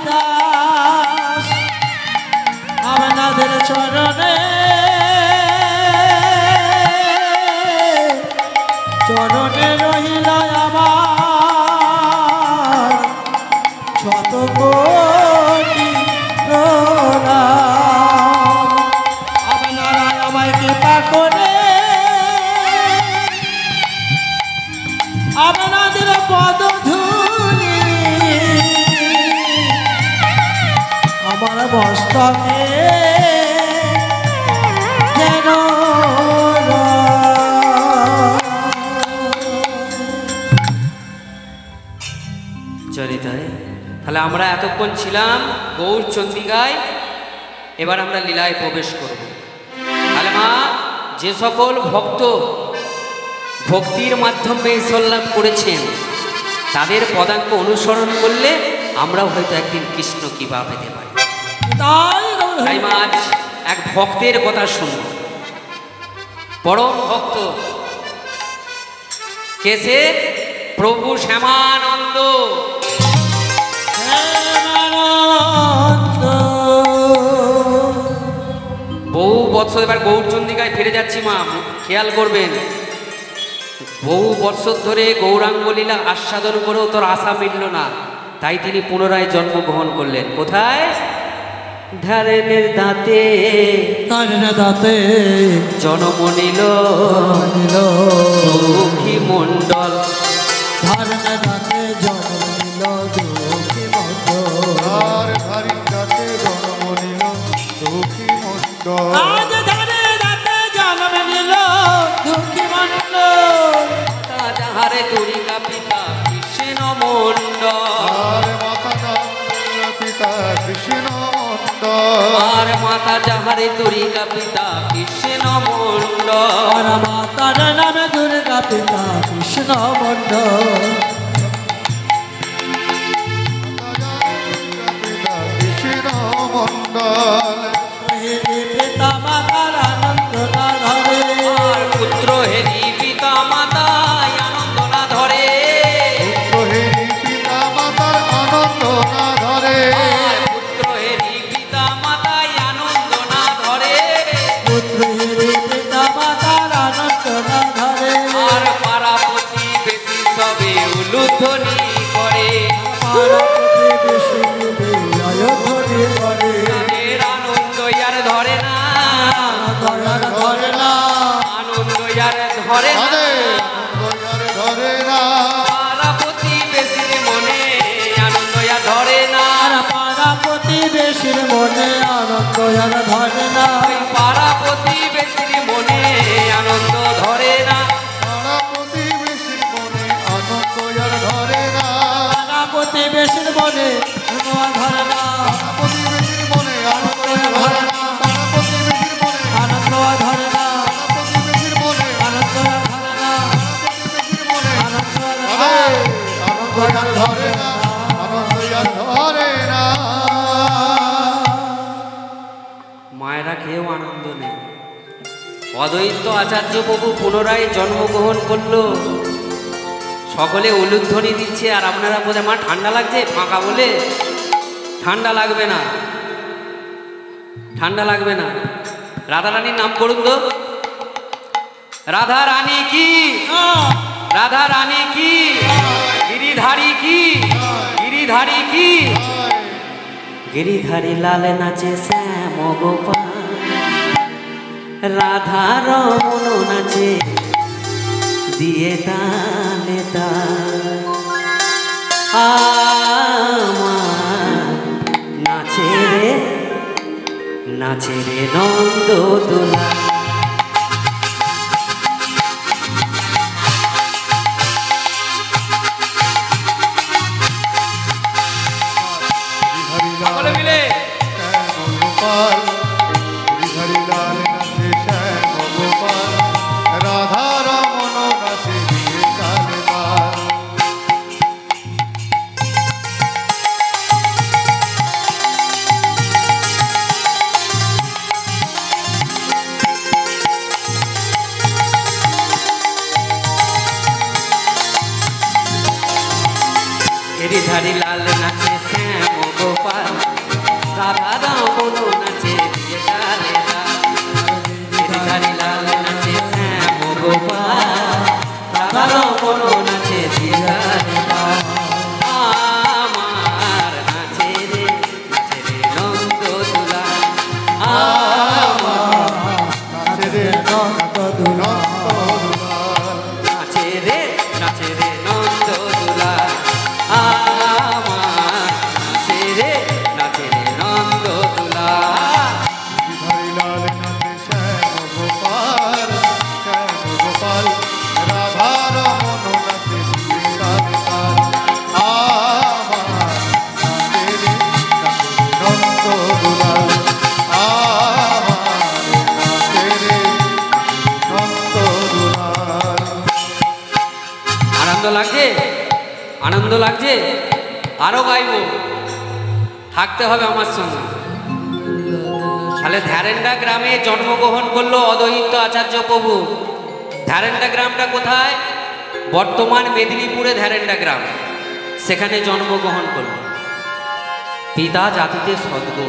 দাস, আপনাদের চরণে চরণে রহিল আমার শত কোটি প্রণাম। আপনারা আমায় কৃপা করে আপনাদের পদধূলি আমার মস্তকে যেন চরিতায়। তাহলে আমরা এতক্ষণ ছিলাম গৌর চন্দিকায়, এবার আমরা লীলায় প্রবেশ করব। তাহলে মা যে সকল ভক্ত ভক্তির মাধ্যমে ঈশ্বর লাভ করেছেন তাদের পদাঙ্ক অনুসরণ করলে আমরাও হয়তো একদিন কৃষ্ণ কৃপা পেতে পারি। তাই মা আজ এক ভক্তের কথা শুনব। পরম ভক্ত কেসে? প্রভু শ্যামানন্দ। বহু বৎসর, এবার গৌরচন্দ্রিকায় ফিরে যাচ্ছি মা, খেয়াল করবেন। বহু বৎসর ধরে গৌরাঙ্গ লীলা আস্বাদন করেও তোর আশা মিটল না, তাই তিনি পুনরায় জন্মগ্রহণ করলেন। কোথায়? ধারেনের দাঁতে, ধারেনের দাঁতে জন্ম নিল দুঃখী মণ্ডল। ধারেনের দাঁতে জন্ম নিল দুঃখী মণ্ডল। আর ধারি দাঁতে জন্ম নিল দুঃখী মণ্ডল। আজ ধারের দাঁতে জন্ম নিল দুঃখী মণ্ডল। যাহারে দুর্গা পিতা কৃষ্ণ মণ্ডল। আর মাতা নাম পিতা কৃষ্ণ মণ্ডল। আর মাতা যাহারে দুর্গা পিতা কৃষ্ণ মণ্ডল। আর মাতার নামে দুর্গা পিতা কৃষ্ণ মণ্ডল। পিতা কৃষ্ণ মণ্ডল। পিতা মাতার আনন্দ না ধরে। আর পুত্র হেরি পিতা মাতা আনন্দ না ধরে। পুত্রহীন পিতা মাতার আনন্দ না ধরে। আর পুত্র হেরি পিতা মাতা আনন্দ না ধরে। পুত্রের পিতা মাতার আনন্দ না ধরে। আর পারাপতি বেশি সবে উলুধ্বনি করে। পার্বতী বিষ্ণু জয়ধ্বনি করে। তাদের আনন্দ আর ধরে না। দয়ার ধরে না। আনন্দ আর ধরে না। আরে ধরে না। পারাপতি বেশির মনে আনন্দ আর ধরে না। আর পার্বতী বেশির মনে আনন্দ আর ধরে না। ওই পারাপতি বেশির মনে আনন্দ ধরে না। পাড়া প্রতিবেশীর মনে আনন্দ আর ধরে না। পার্বতী বেশির মনে আনন্দ ধরে না। পাড়া প্রতিবেশীর মনে আনন্দ আর ধরে না। পাড়া প্রতিবেশীর মনে আনন্দ আর ধরে না। পাড়া প্রতিবেশীর মনে আনন্দ আর ধরে না। প্রতিবেশীর মনে আনন্দ আর আনন্দ আর ধরে না। আনন্দ আর ধরে না। মায়েরা কেউ আনন্দ নেই। অদ্বৈত আচার্য প্রভু পুনরায় জন্মগ্রহণ করলো, সকলে উলুধ্বনি দিচ্ছে, আর আপনারা বলে মা ঠান্ডা লাগছে, ফাঁকা বলে ঠান্ডা লাগবে না, ঠান্ডা লাগবে না। রাধা রানীর নাম করুন তো। রাধা রানী কি? রাধা রানী কি? গিরিধারী কি? গিরিধারী কি? গিরিধারী লাল নাচে শ্যাম গোপাল। রাধা রমন নাচে দিয়ে তালে তাল। আমার নাচে রে, নাচে রে নন্দ দোলা। সকলে মিলে শ্যাম গোপাল, হরিহরি লাল নাচে শ্যাম গোপাল। রাধা রমন নাচে দিয়ে তালে তাল। গিরিধারী লাল নাচে শ্যাম গোপাল। রাধা রমন নাচে দিয়ে তালে তাল। গিরিধারী লাল নাচে শ্যাম গোপাল। রাধা রমন নাচে দিয়ে তালে তাল। আমার নাচে রে, নাচে রে নন্দ দুলা। আমার নাচে রে নন্দ দুলাল। নাচে রে, নাচে রে নন্দ দুলা। আমার নাচে রে, নাচে রে নন্দ দুলা। হরিহরি লাল নাচে শ্যাম গোপাল, শ্যাম গোপাল। রাধা রমন নাচে দিয়ে তালে তাল। আমার নাচে রে, নাচে রে নন্দ দুলাল। আমার নাচে রে, নন্দ দুলাল। আনন্দ লাগছে? আনন্দ লাগছে? আরো গাইব, থাকতে হবে আমার সঙ্গে। তাহলে ধ্যারেন্ডা গ্রামে জন্মগ্রহণ করলো অদ্বৈত আচার্য প্রভু। ধ্যারেন্ডা গ্রামটা কোথায়? বর্তমান মেদিনীপুরে ধ্যারেন্ডা গ্রাম, সেখানে জন্মগ্রহণ করল। পিতা জাতিতে সদ্গো,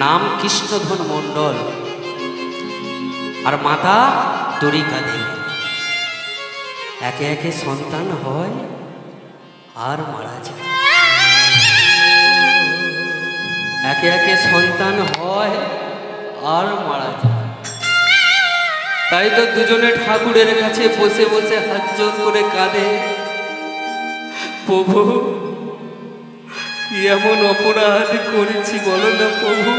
নাম কৃষ্ণধন মণ্ডল, আর মাতা দরিকা দেবী। একে একে সন্তান হয় আর মারা যায়, একে একে সন্তান হয় আর মারা যায়। তাই তো দুজনে ঠাকুরের কাছে বসে বসে হাত জোর করে কাঁদে, প্রভু কি এমন অপরাধ করেছি বলো না প্রভু,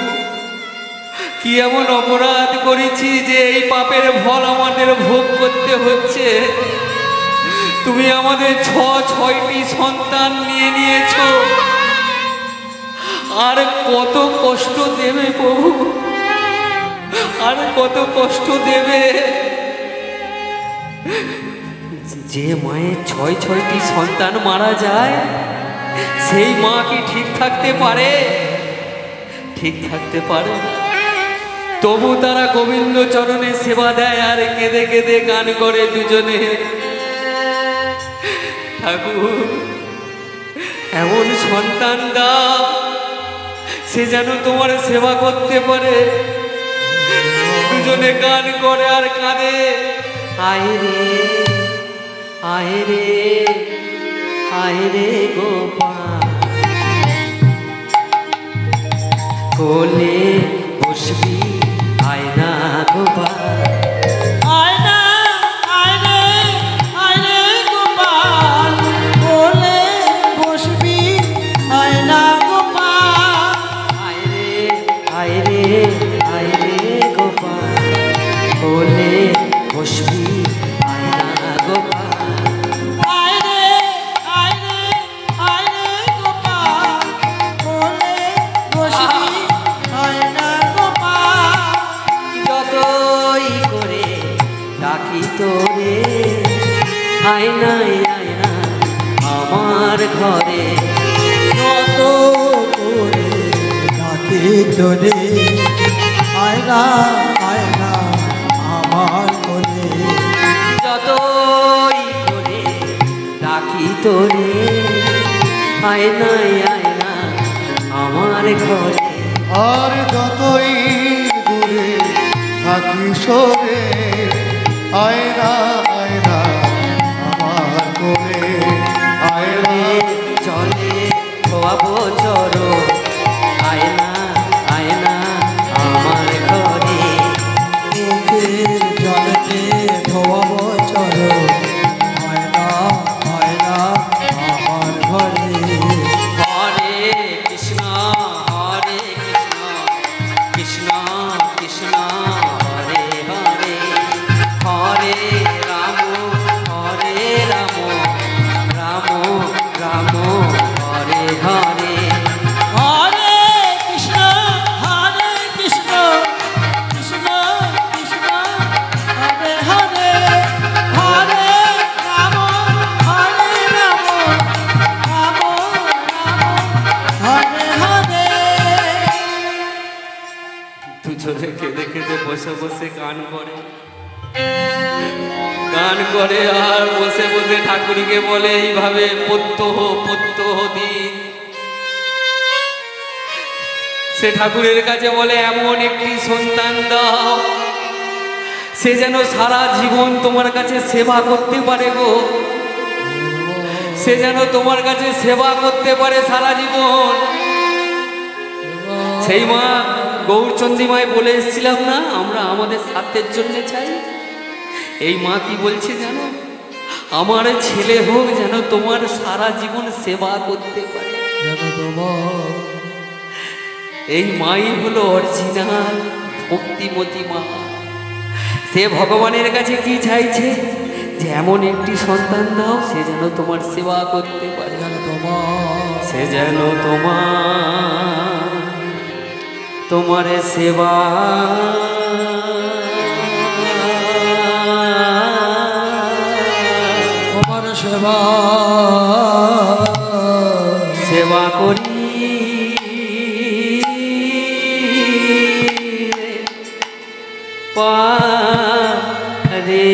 কি এমন অপরাধ করেছি যে এই পাপের ফল আমাদের ভোগ করতে হচ্ছে। তুমি আমাদের ছয়টি সন্তান নিয়ে নিয়েছো, আর কত কষ্ট দেবে প্রভু, আর কত কষ্ট দেবে। যে মায়ের ছয়টি সন্তান মারা যায়, সেই মা কি ঠিক থাকতে পারে? ঠিক থাকতে পারে না। তবু তারা গোবিন্দ চরণে সেবা দেয় আর কেঁদে কেঁদে গান করে দুজনে, ঠাকুর এমন সন্তান দাও সে যেন তোমার সেবা করতে পারে। দুজনে গান করে আর কাঁদে, আয় রে আয় রে আয় রে গোপাল, কোলে বসবি আয় না গোপাল। আয়না আয়নে আয়নে গোপাল, কোলে বসবি আয়না গোপাল। আয় রে আয় রে আয় রে গোপাল, কোলে বসবি আয় না গোপাল। আয়নে আয়নে আয়নে গোপাল, কোলে বসবি আয়না গোপাল। যতই করে ডাকি তোরে, আয়নাই আয়না আমার ঘরে। কত করে ডাকি তোরে, আয়না আয়না আমার কোলে। যতই করে ডাকি তোরে, আয়নাই আয়না আমার ঘরে। আর যতই দূরে থাকি সরে, আয়না আয়না আমার কোলে। আয়না চলে ধোয়াবো চরো, আয়না আয়না আমার ঘরে। মুখের জলতে ধোয়াবো চরণ, আয়না আয়না আমার ঘরে। হরে কৃষ্ণ কৃষ্ণ কৃষ্ণ হরে হরে, হরে রাম রাম রাম রাম হরে হরে। হরে কৃষ্ণ কৃষ্ণ কৃষ্ণ হরে হরে, হরে রাম রাম রাম হরে হরে। দুজনে কেঁদে কেঁদে বসে বসে গান করে, গান করে আর বসে বসে ঠাকুরকে বলে এইভাবে প্রত্যহ দিন। সে ঠাকুরের কাছে বলে এমন একটি সন্তান দাও সে যেন সারা জীবন তোমার কাছে সেবা করতে পারে গো, সে যেন তোমার কাছে সেবা করতে পারে সারা জীবন। সেই মা গৌরচন্দ্রী মায় বলে এসেছিলাম না, আমরা আমাদের স্বার্থের জন্য চাই। এই মা কি বলছে জানো, আমার ছেলে হোক যেন তোমার সারা জীবন সেবা করতে পারে। এই মাই হলো অরিজিনাল ভক্তিমতী মা। সে ভগবানের কাছে কি চাইছে, যে এমন একটি সন্তান দাও সে যেন তোমার সেবা করতে পারে, সে যেন তোমার সেবা তোমার সেবা সেবা করি পারে।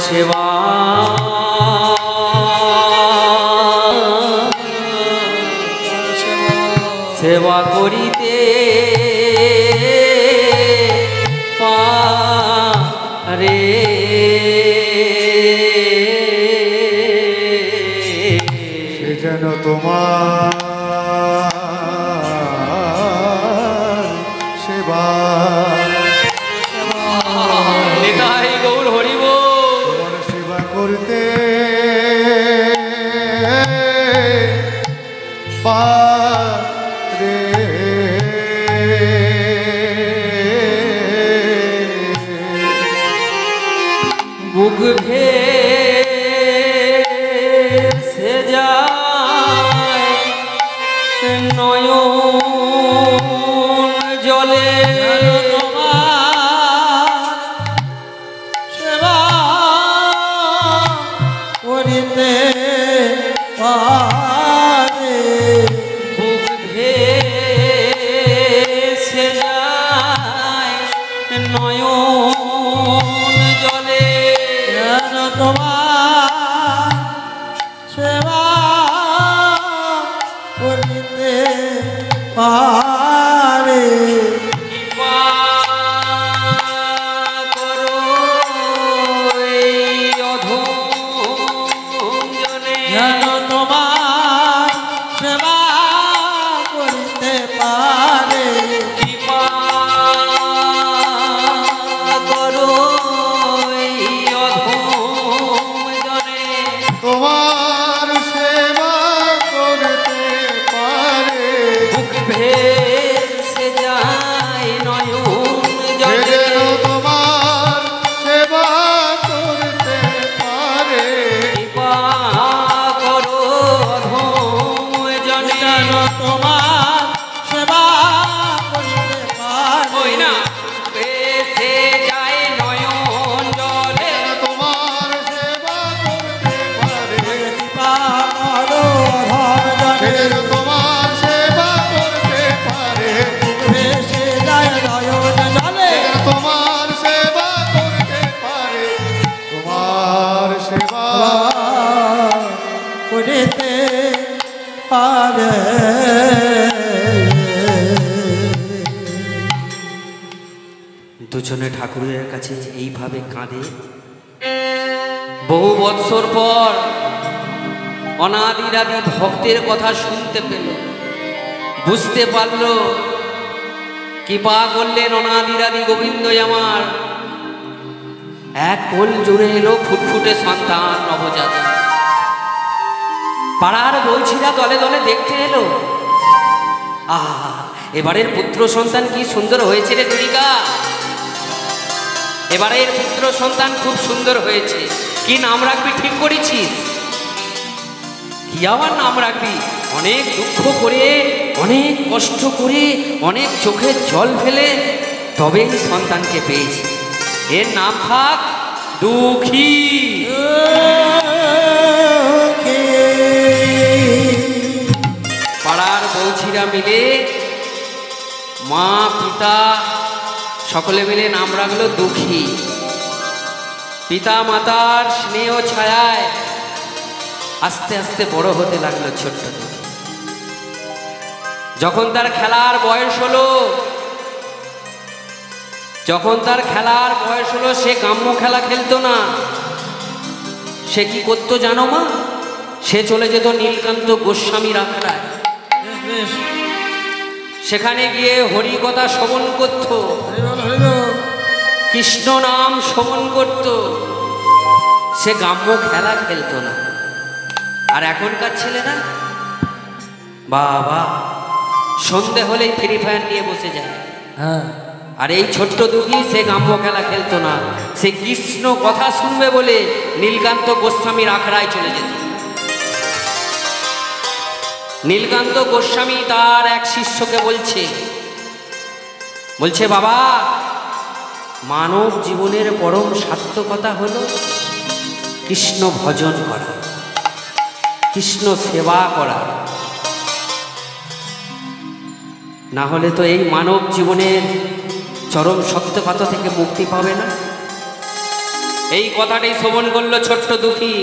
সেবা সেবা করিতে পারে সে যেন তোমার সেবা নিতাই গৌর হরিব তোমার সেবা করতে পারে বুক ভেসে যায় নয়ন জলে সেবা করিতে পারে বুক ভেসে যায় নয়ন জলে যেন তোমার সেবা করিতে পারে কৃপা করো এই অধম জনে যেন তোমার সেবা করিতে পারে কৃপা করো এই অধম জনে তোমার সেবা করতে পারে বুক ভেসে যায় নয়ন সে জলে যেন তোমার সেবা করতে পারে কৃপা করো অধম জনে যেন তোমার সেবা করিতে পারে ওই না ভেসে যায় নয়ন জলে তোমার সেবা করতে পারে কৃপা করো ধর সে জনে যেন তোমার সেবা করতে পারে ভেসে যায় নয়ন জলে তোমার সেবা করতে পারে তোমার সেবা করিতে পারে দুজনে ঠাকুরের কাছে এইভাবে কাঁদে বহু বৎসর পর অনাদিরাদি ভক্তের কথা শুনতে পেল বুঝতে পারল কৃপা করলেন অনাদিরাদি গোবিন্দই আমার এক কোল জুড়ে এলো ফুটফুটে সন্তান নবজাত পাড়ার বলছিরা দলে দলে দেখতে এলো আহা এবারের পুত্র সন্তান কি সুন্দর হয়েছে রে দুরিকা এবারের পুত্র সন্তান খুব সুন্দর হয়েছে কি নাম রাখবি ঠিক করেছিস কি আবার নাম রাখবি অনেক দুঃখ করে অনেক কষ্ট করে অনেক চোখের জল ফেলে তবে এই সন্তানকে পেয়েছি এর নাম থাক দুঃখী পাড়ার বৌছিরা মিলে মা পিতা সকলে মিলে নাম রাখলো দুঃখী পিতা মাতার স্নেহ ছায়ায় আস্তে আস্তে বড় হতে লাগলো ছোট্ট দুঃখী যখন তার খেলার বয়স হলো সে গ্রাম্য খেলা খেলতো না সে কি করতো জানো মা সে চলে যেত নীলকান্ত গোস্বামীর আখড়ায় বেশ সেখানে গিয়ে হরি কথা শ্রবণ করত হরিবল হরিবল কৃষ্ণ নাম শ্রবণ করত সে গ্রাম্য খেলা খেলতো না আর এখনকার ছেলেরা বাবা সন্ধে হলেই ফ্রি ফায়ার নিয়ে বসে যায় হ্যাঁ আর এই ছোট্ট দুঃখী সে গ্রাম্য খেলা খেলতো না সে কৃষ্ণ কথা শুনবে বলে নীলকান্ত গোস্বামীর আখড়ায় চলে যেত নীলকান্ত গোস্বামী তার এক শিষ্যকে বলছে বাবা মানব জীবনের পরম সার্থকতা হলো কৃষ্ণ ভজন করা কৃষ্ণ সেবা করা না হলে তো এই মানব জীবনের চরম সত্যকথা থেকে মুক্তি পাবে না এই কথাটাই শ্রবণ করলো ছোট্ট দুঃখী।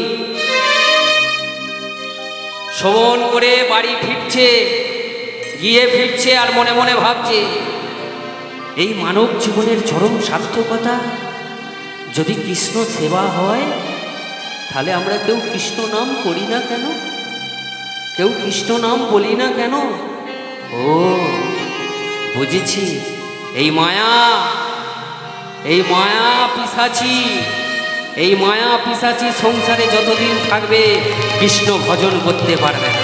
শ্রবণ করে বাড়ি ফিরছে, গিয়ে ফিরছে আর মনে মনে ভাবছে, এই মানব জীবনের চরম সার্থকতা যদি কৃষ্ণ সেবা হয়, তাহলে আমরা কেউ কৃষ্ণ নাম করি না কেন? কেউ কৃষ্ণ নাম বলি না কেন? ও বুঝেছি, এই মায়া পিশাচি, এই মায়া পিশাচি সংসারে যতদিন থাকবে কৃষ্ণ ভজন করতে পারবে না।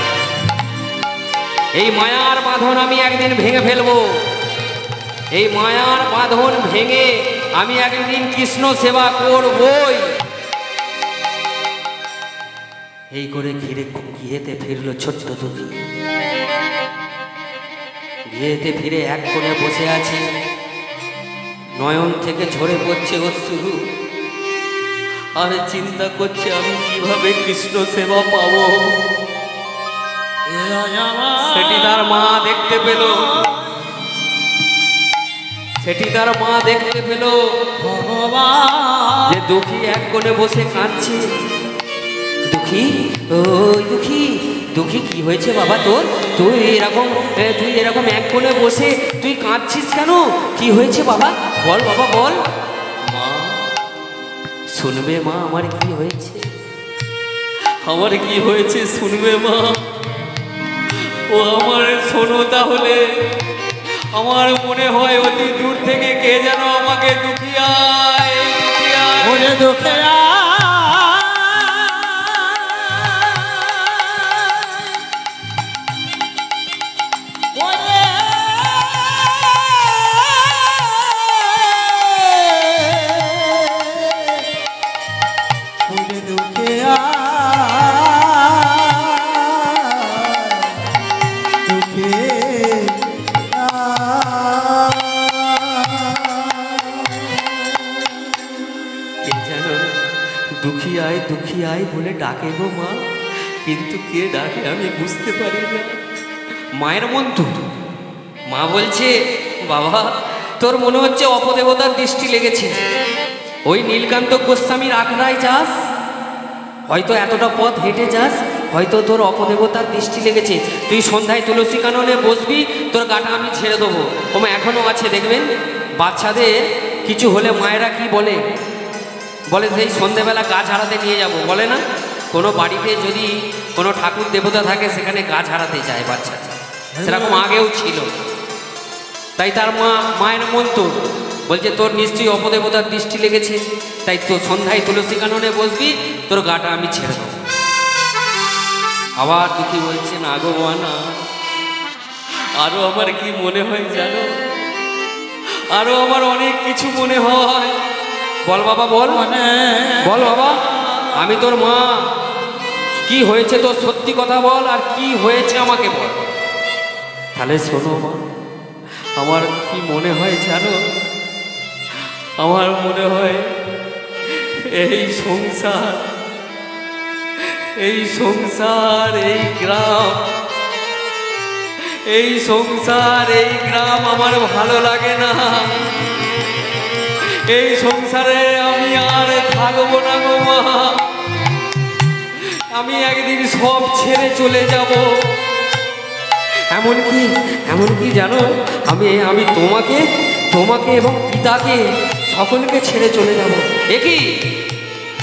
এই মায়ার বাঁধন আমি একদিন ভেঙে ফেলবো। এই মায়ার বাঁধন ভেঙে আমি একদিন কৃষ্ণ সেবা করবই। এই করে গিয়েতে ফিরলো ছোট্ট দুঃখী। গিয়েতে ফিরে এক কোণে বসে আছে, নয়ন থেকে ঝরে পড়ছে অশ্রু, আর চিন্তা করছে আমি কিভাবে কৃষ্ণ সেবা পাবো। সেটি তার মা দেখতে পেল, যে দুঃখী এক কোণে বসে কাঁদছে। দুঃখী, ও দুঃখী, দুঃখী কি হয়েছে বাবা তোর? তুই এরকম এক কোণে বসে তুই কাঁদছিস কেন? কি হয়েছে বাবা? বল বাবা বল। মা শুনবে, মা আমার কি হয়েছে, আমার কি হয়েছে শুনবে মা? ও আমার শোনো তাহলে। আমার মনে হয় অতি দূর থেকে কে যেন আমাকে দুঃখিয়ায় দুঃখী আয় বলে ডাকে গো মা, কিন্তু কে ডাকে আমি বুঝতে পারি না। মায়ের মন তো, মা বলছে বাবা তোর মনে হচ্ছে অপদেবতার দৃষ্টি লেগেছে। ওই নীলকান্ত গোস্বামীর আখড়ায় যাস, হয়তো এতটা পথ হেঁটে যাস, হয়তো তোর অপদেবতার দৃষ্টি লেগেছে। তুই সন্ধ্যায় তুলসী কাননে বসবি, তোর গাটা আমি ছেড়ে দেবো। ওমা এখনো আছে দেখবেন, বাচ্চাদের কিছু হলে মায়েরা কি বলে, সেই সন্ধেবেলা গাছ হারাতে নিয়ে যাব, বলে না? কোনো বাড়িতে যদি কোনো ঠাকুর দেবতা থাকে সেখানে গাছ হারাতে যায় বাচ্চা, সেরকম আগেও ছিল। তাই তার মায়ের মন তো বলছে তোর নিশ্চয়ই অপদেবতার দৃষ্টি লেগেছে, তাই তো সন্ধ্যায় তুলসী কাননে বসবি, তোর গাটা আমি ছেড়ে দেবো। আবার দুঃখী বলছে না গো মা না, আরো আমার কি মনে হয় জানো, আরো আমার অনেক কিছু মনে হয়। বল বাবা বল, বল বাবা, আমি তোর মা। কি হয়েছে তোর, সত্যি কথা বল, আর কি হয়েছে আমাকে বল। তাহলে শোনো মা, আমার কি মনে হয় জানো, আমার মনে হয় এই সংসার, এই গ্রাম, এই গ্রাম আমার ভালো লাগে না। এই সংসারে আমি আর থাকবো না গো মা, আমি একদিন সব ছেড়ে চলে যাব। এমনকি জানো, আমি তোমাকে এবং পিতাকে সকলকে ছেড়ে চলে যাব। এ কি,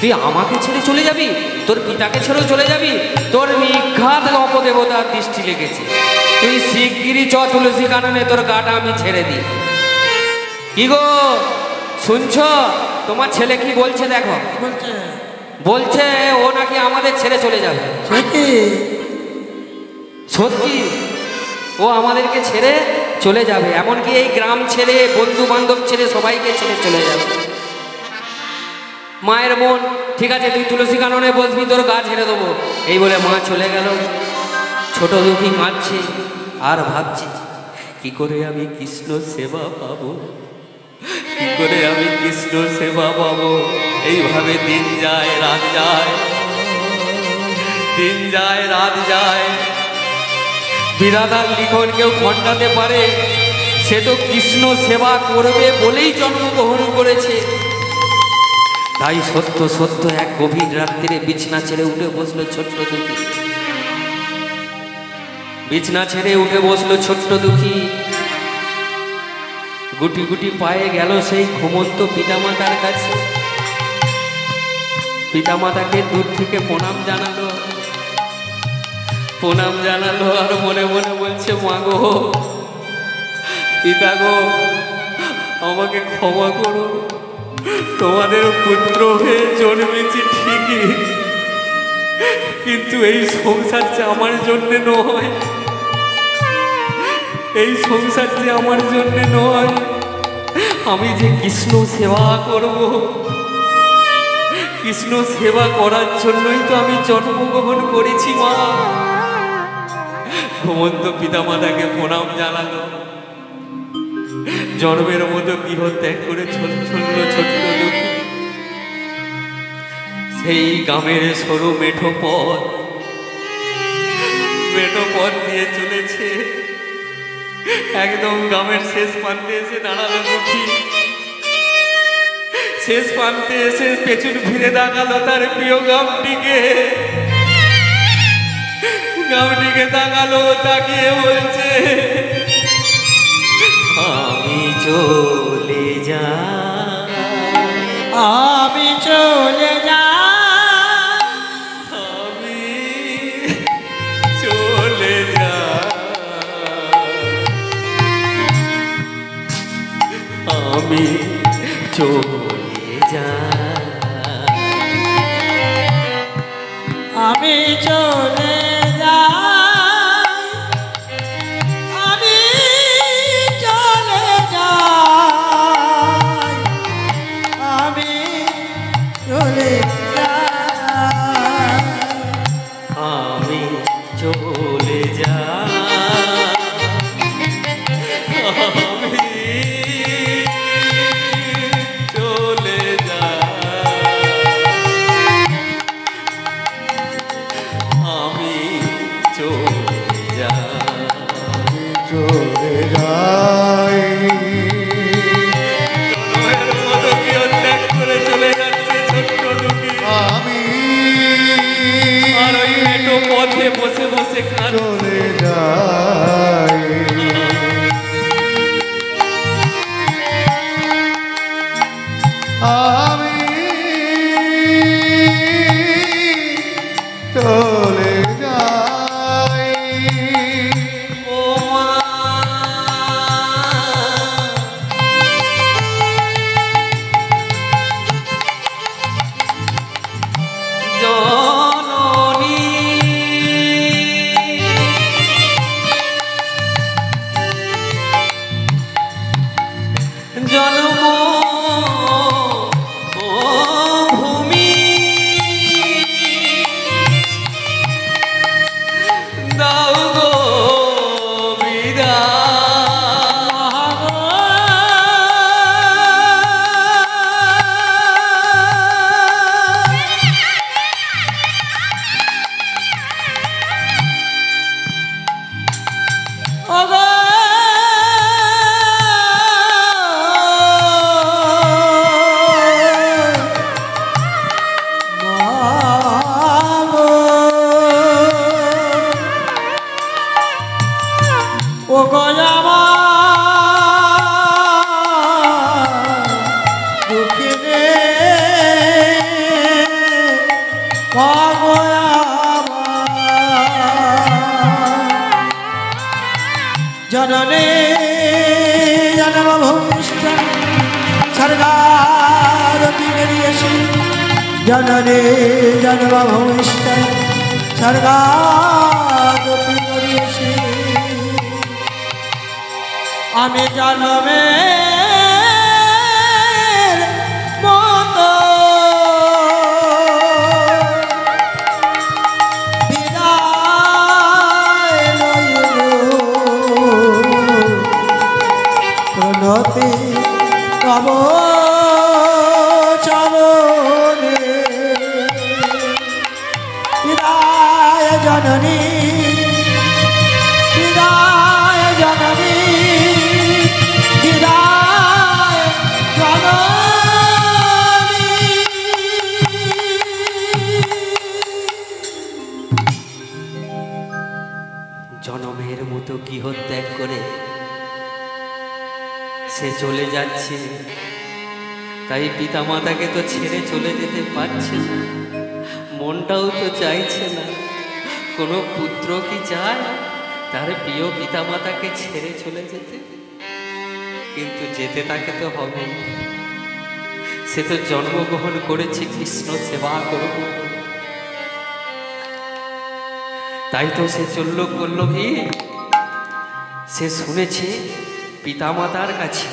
তুই আমাকে ছেড়ে চলে যাবি? তোর পিতাকে ছেড়েও চলে যাবি? তোর নিঘাত অপদেবতার দৃষ্টি লেগেছে। তুই শিগগিরই চ তুলসী কাননে, তোর গাটা আমি ছেড়ে দিই। কি গো শুনছ, তোমার ছেলে কি বলছে দেখো। বলছে ও নাকি আমাদের ছেড়ে চলে যাবে। সত্যি ও আমাদেরকে ছেড়ে চলে যাবে, এমনকি এই গ্রাম ছেড়ে, বন্ধু বান্ধব ছেড়ে, সবাইকে ছেড়ে চলে যাবে। মায়ের মন, ঠিক আছে তুই তুলসী কাননে বসবি, তোর গা ছেড়ে দেবো। এই বলে মা চলে গেল। ছোট দুঃখী কাঁদছে আর ভাবছে কি করে আমি কৃষ্ণ সেবা পাবো, কি করে আমি কৃষ্ণ সেবা পাবো। এইভাবে দিন যায় রাত যায়, দিন যায় রাত যায়। বিধাতার লিখন কেউ খণ্ডাতে পারে? সে তো কৃষ্ণ সেবা করবে বলেই জন্মগ্রহণ করেছে। তাই সত্য সত্য এক গভীর রাত্রিরে বিছনা ছেড়ে উঠে বসলো ছোট্ট দুঃখী। বিছনা ছেড়ে উঠে বসলো ছোট্ট দুঃখী। গুটি গুটি পায়ে গেল সেই ঘুমন্ত পিতামাতার কাছে। পিতামাতাকে দূর থেকে প্রণাম জানালো, প্রণাম জানালো আর মনে মনে বলছে, মা গো, পিতা গো, আমাকে ক্ষমা করো। তোমাদের পুত্র হয়ে জন্মেছি ঠিকই, কিন্তু এই সংসার যে আমার জন্যে নয়, এই সংসার যে আমার জন্যে নয়। আমি যে কৃষ্ণ সেবা করব, কৃষ্ণ সেবা করার জন্যই তো আমি জন্মগ্রহণ করেছি মা। ঘুমন্ত পিতামাতাকে প্রণাম জানালো, জন্মের মতো গৃহ ত্যাগ করে ছোট্ট দুঃখী সেই গ্রামের সরু মেঠো পথ দিয়ে চলেছে। একদম গ্রামের শেষ প্রান্তে এসে দাঁড়ালো দুঃখী। শেষ প্রান্তে এসে পেছন ফিরে দাঁড়ালো তার প্রিয় গ্রামটিকে। গ্রামটিকে তাকালো, তাকিয়ে বলছে, আমি চলে যাই, আমি চলে যাই, আমি চলে যাই, আমি চলে যাই, আমি চলে যাই, আমি চলে যাই, আমি চলে যাই, আমি চলে যাই, আমি চলে যাই, আমি চলে যাই। চলে যাই জনমের মতো গৃহ ত্যাগ করে চলে যাচ্ছে ছোট্ট দুঃখী। আমি আর ওই মেঠো পথে বসে বসে কাঁদছে। চলে যাই আমি চলে যাই ও মা, জননী জন্ম ভূমি দাও গো ও গয়ামা দুঃখিনে জননে জন্ম ভূমিষ্ঠ স্বর্গারতি বেরিয়েছি, জননে জন্ম ভূমিষ্ঠ স্বর্গারতি বেরিয়েছি। আমি জন্মের মতো বিদায় লইব, প্রণতি তব চরণে। বিদায় জননী, বিদায় জননী, বিদায় করে সে চলে যাচ্ছে, তাই পিতামাতাকে তো ছেড়ে চলে যেতে পারছে না, মনটাও তো চাইছে না। কোনো পুত্র কি চায় তার প্রিয় পিতামাতাকে ছেড়ে চলে যেতে? কিন্তু যেতে তাকে তো হবে, সে তো জন্মগ্রহণ করেছে কৃষ্ণ সেবা করব, তাই তো সে করলো কি, সে শুনেছে পিতামাতার কাছে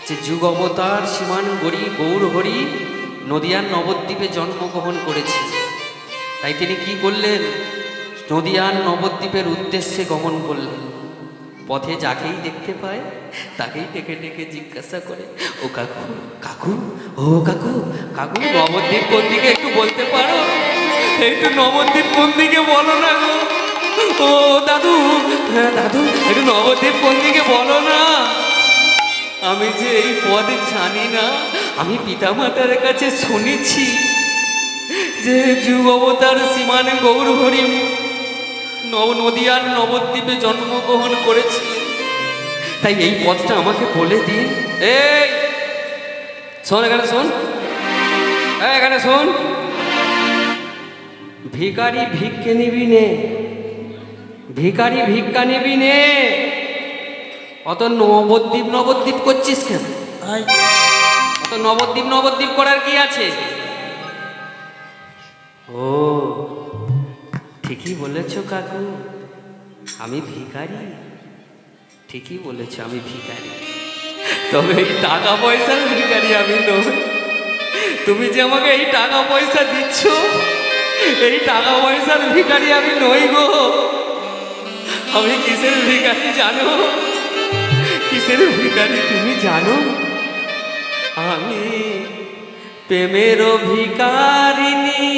যে যুগ অবতার শ্রীমান গৌর হরি নদিয়ার নবদ্বীপে জন্মগ্রহণ করেছে। তাই তিনি কি করলেন, নদিয়ার নবদ্বীপের উদ্দেশ্যে গমন করলেন। পথে যাকেই দেখতে পায় তাকেই ডেকে ডেকে জিজ্ঞাসা করে, ও কাকু কাকু, ও কাকু কাকু, নবদ্বীপ কোন দিকে একটু বলতে পারো? একটু নবদ্বীপ কোন দিকে বলো না গো। ও দাদু, হ্যাঁ দাদু, একটু নবদ্বীপ কোন দিকে বলো না। আমি যে এই পথ জানি না, আমি পিতামাতার কাছে শুনেছি যে যুগ অবতার শ্রীমান গৌর হরি নদিয়ার নবদ্বীপে জন্মগ্রহণ করেছে, তাই এই পথটা আমাকে বলে দিন। এই শোন, এখানে শোন, এখানে শোন, ভিখারি ভিক্ষে নিবি নে, ভিখারি ভিক্ষা নিবি নে। অত নবদ্বীপ করছিস কেন? অত নবদ্বীপ করার কি আছে? ও ঠিকই বলেছ কাকু, আমি ভিখারি, ঠিকই বলেছ আমি ভিখারি, তবে এই টাকা পয়সার ভিখারি আমি নই। তুমি যে আমাকে এই টাকা পয়সা দিচ্ছ, এই টাকা পয়সার ভিখারি আমি নই গো। আমি কিসের ভিখারি জানো? কিসের ভিখারি তুমি জানো? আমি প্রেমের ভিখারিনী,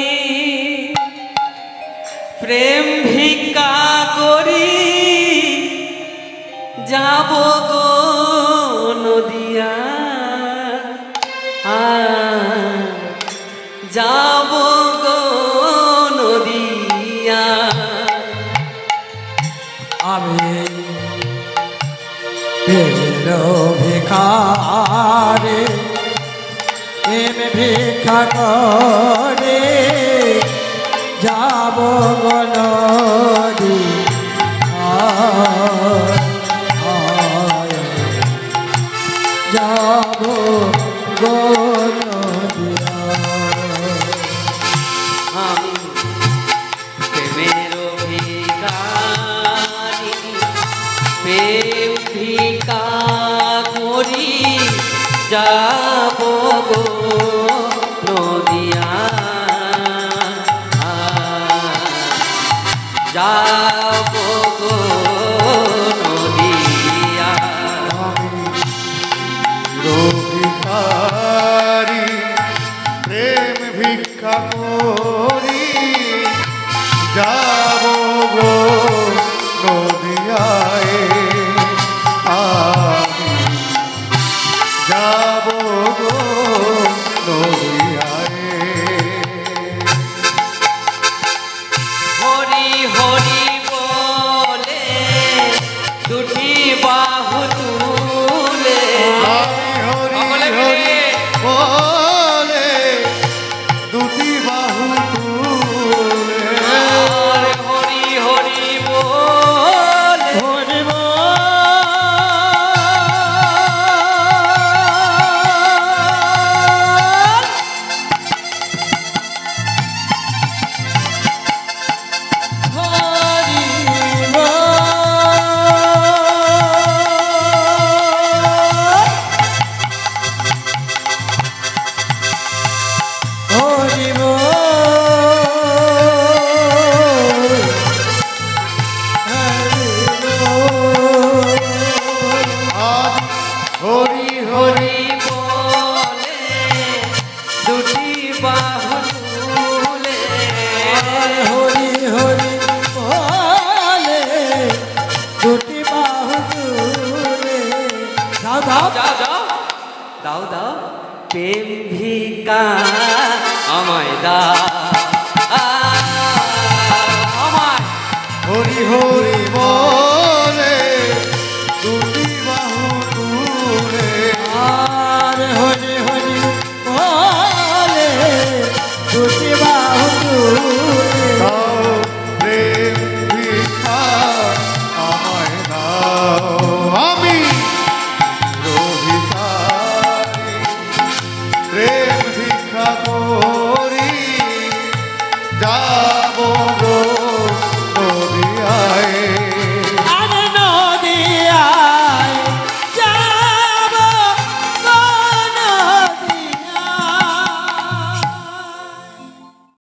প্রেম ভিক্ষা করি যাব গো নদিয়া, যাব গো নদিয়া। আমি প্রেমের ভিখারি, প্রেম ভিক্ষা করে যাব গো নদিয়া, যাব গো নদিয়া। আমি প্রেমের ভিখারি, প্রেম ভিক্ষা করি যাব গো নদিয়া, যাব গো নদিয়া। ভিখারি প্রেম ভিক্ষা করি যাব গো নদিয়ায়, আমি যাব গো নদিয়ায়। হরি হরি বলে দুটি বাহু তুলে, আমি হরি সকলে হরি মিলে বলে দুটি বাহু তুলে, আর হরি হরি বলে হরি বল। হরি বল। আজ হরি হরি হরি বলে দুটি বাহু তুলে, হরি হরি বলে দুটি বাহু তুলে। দাও দাও যাও যাও, দাও দাও প্রেম ভিক্ষা আমায় দাও, আমায় হরি হরি বলে রে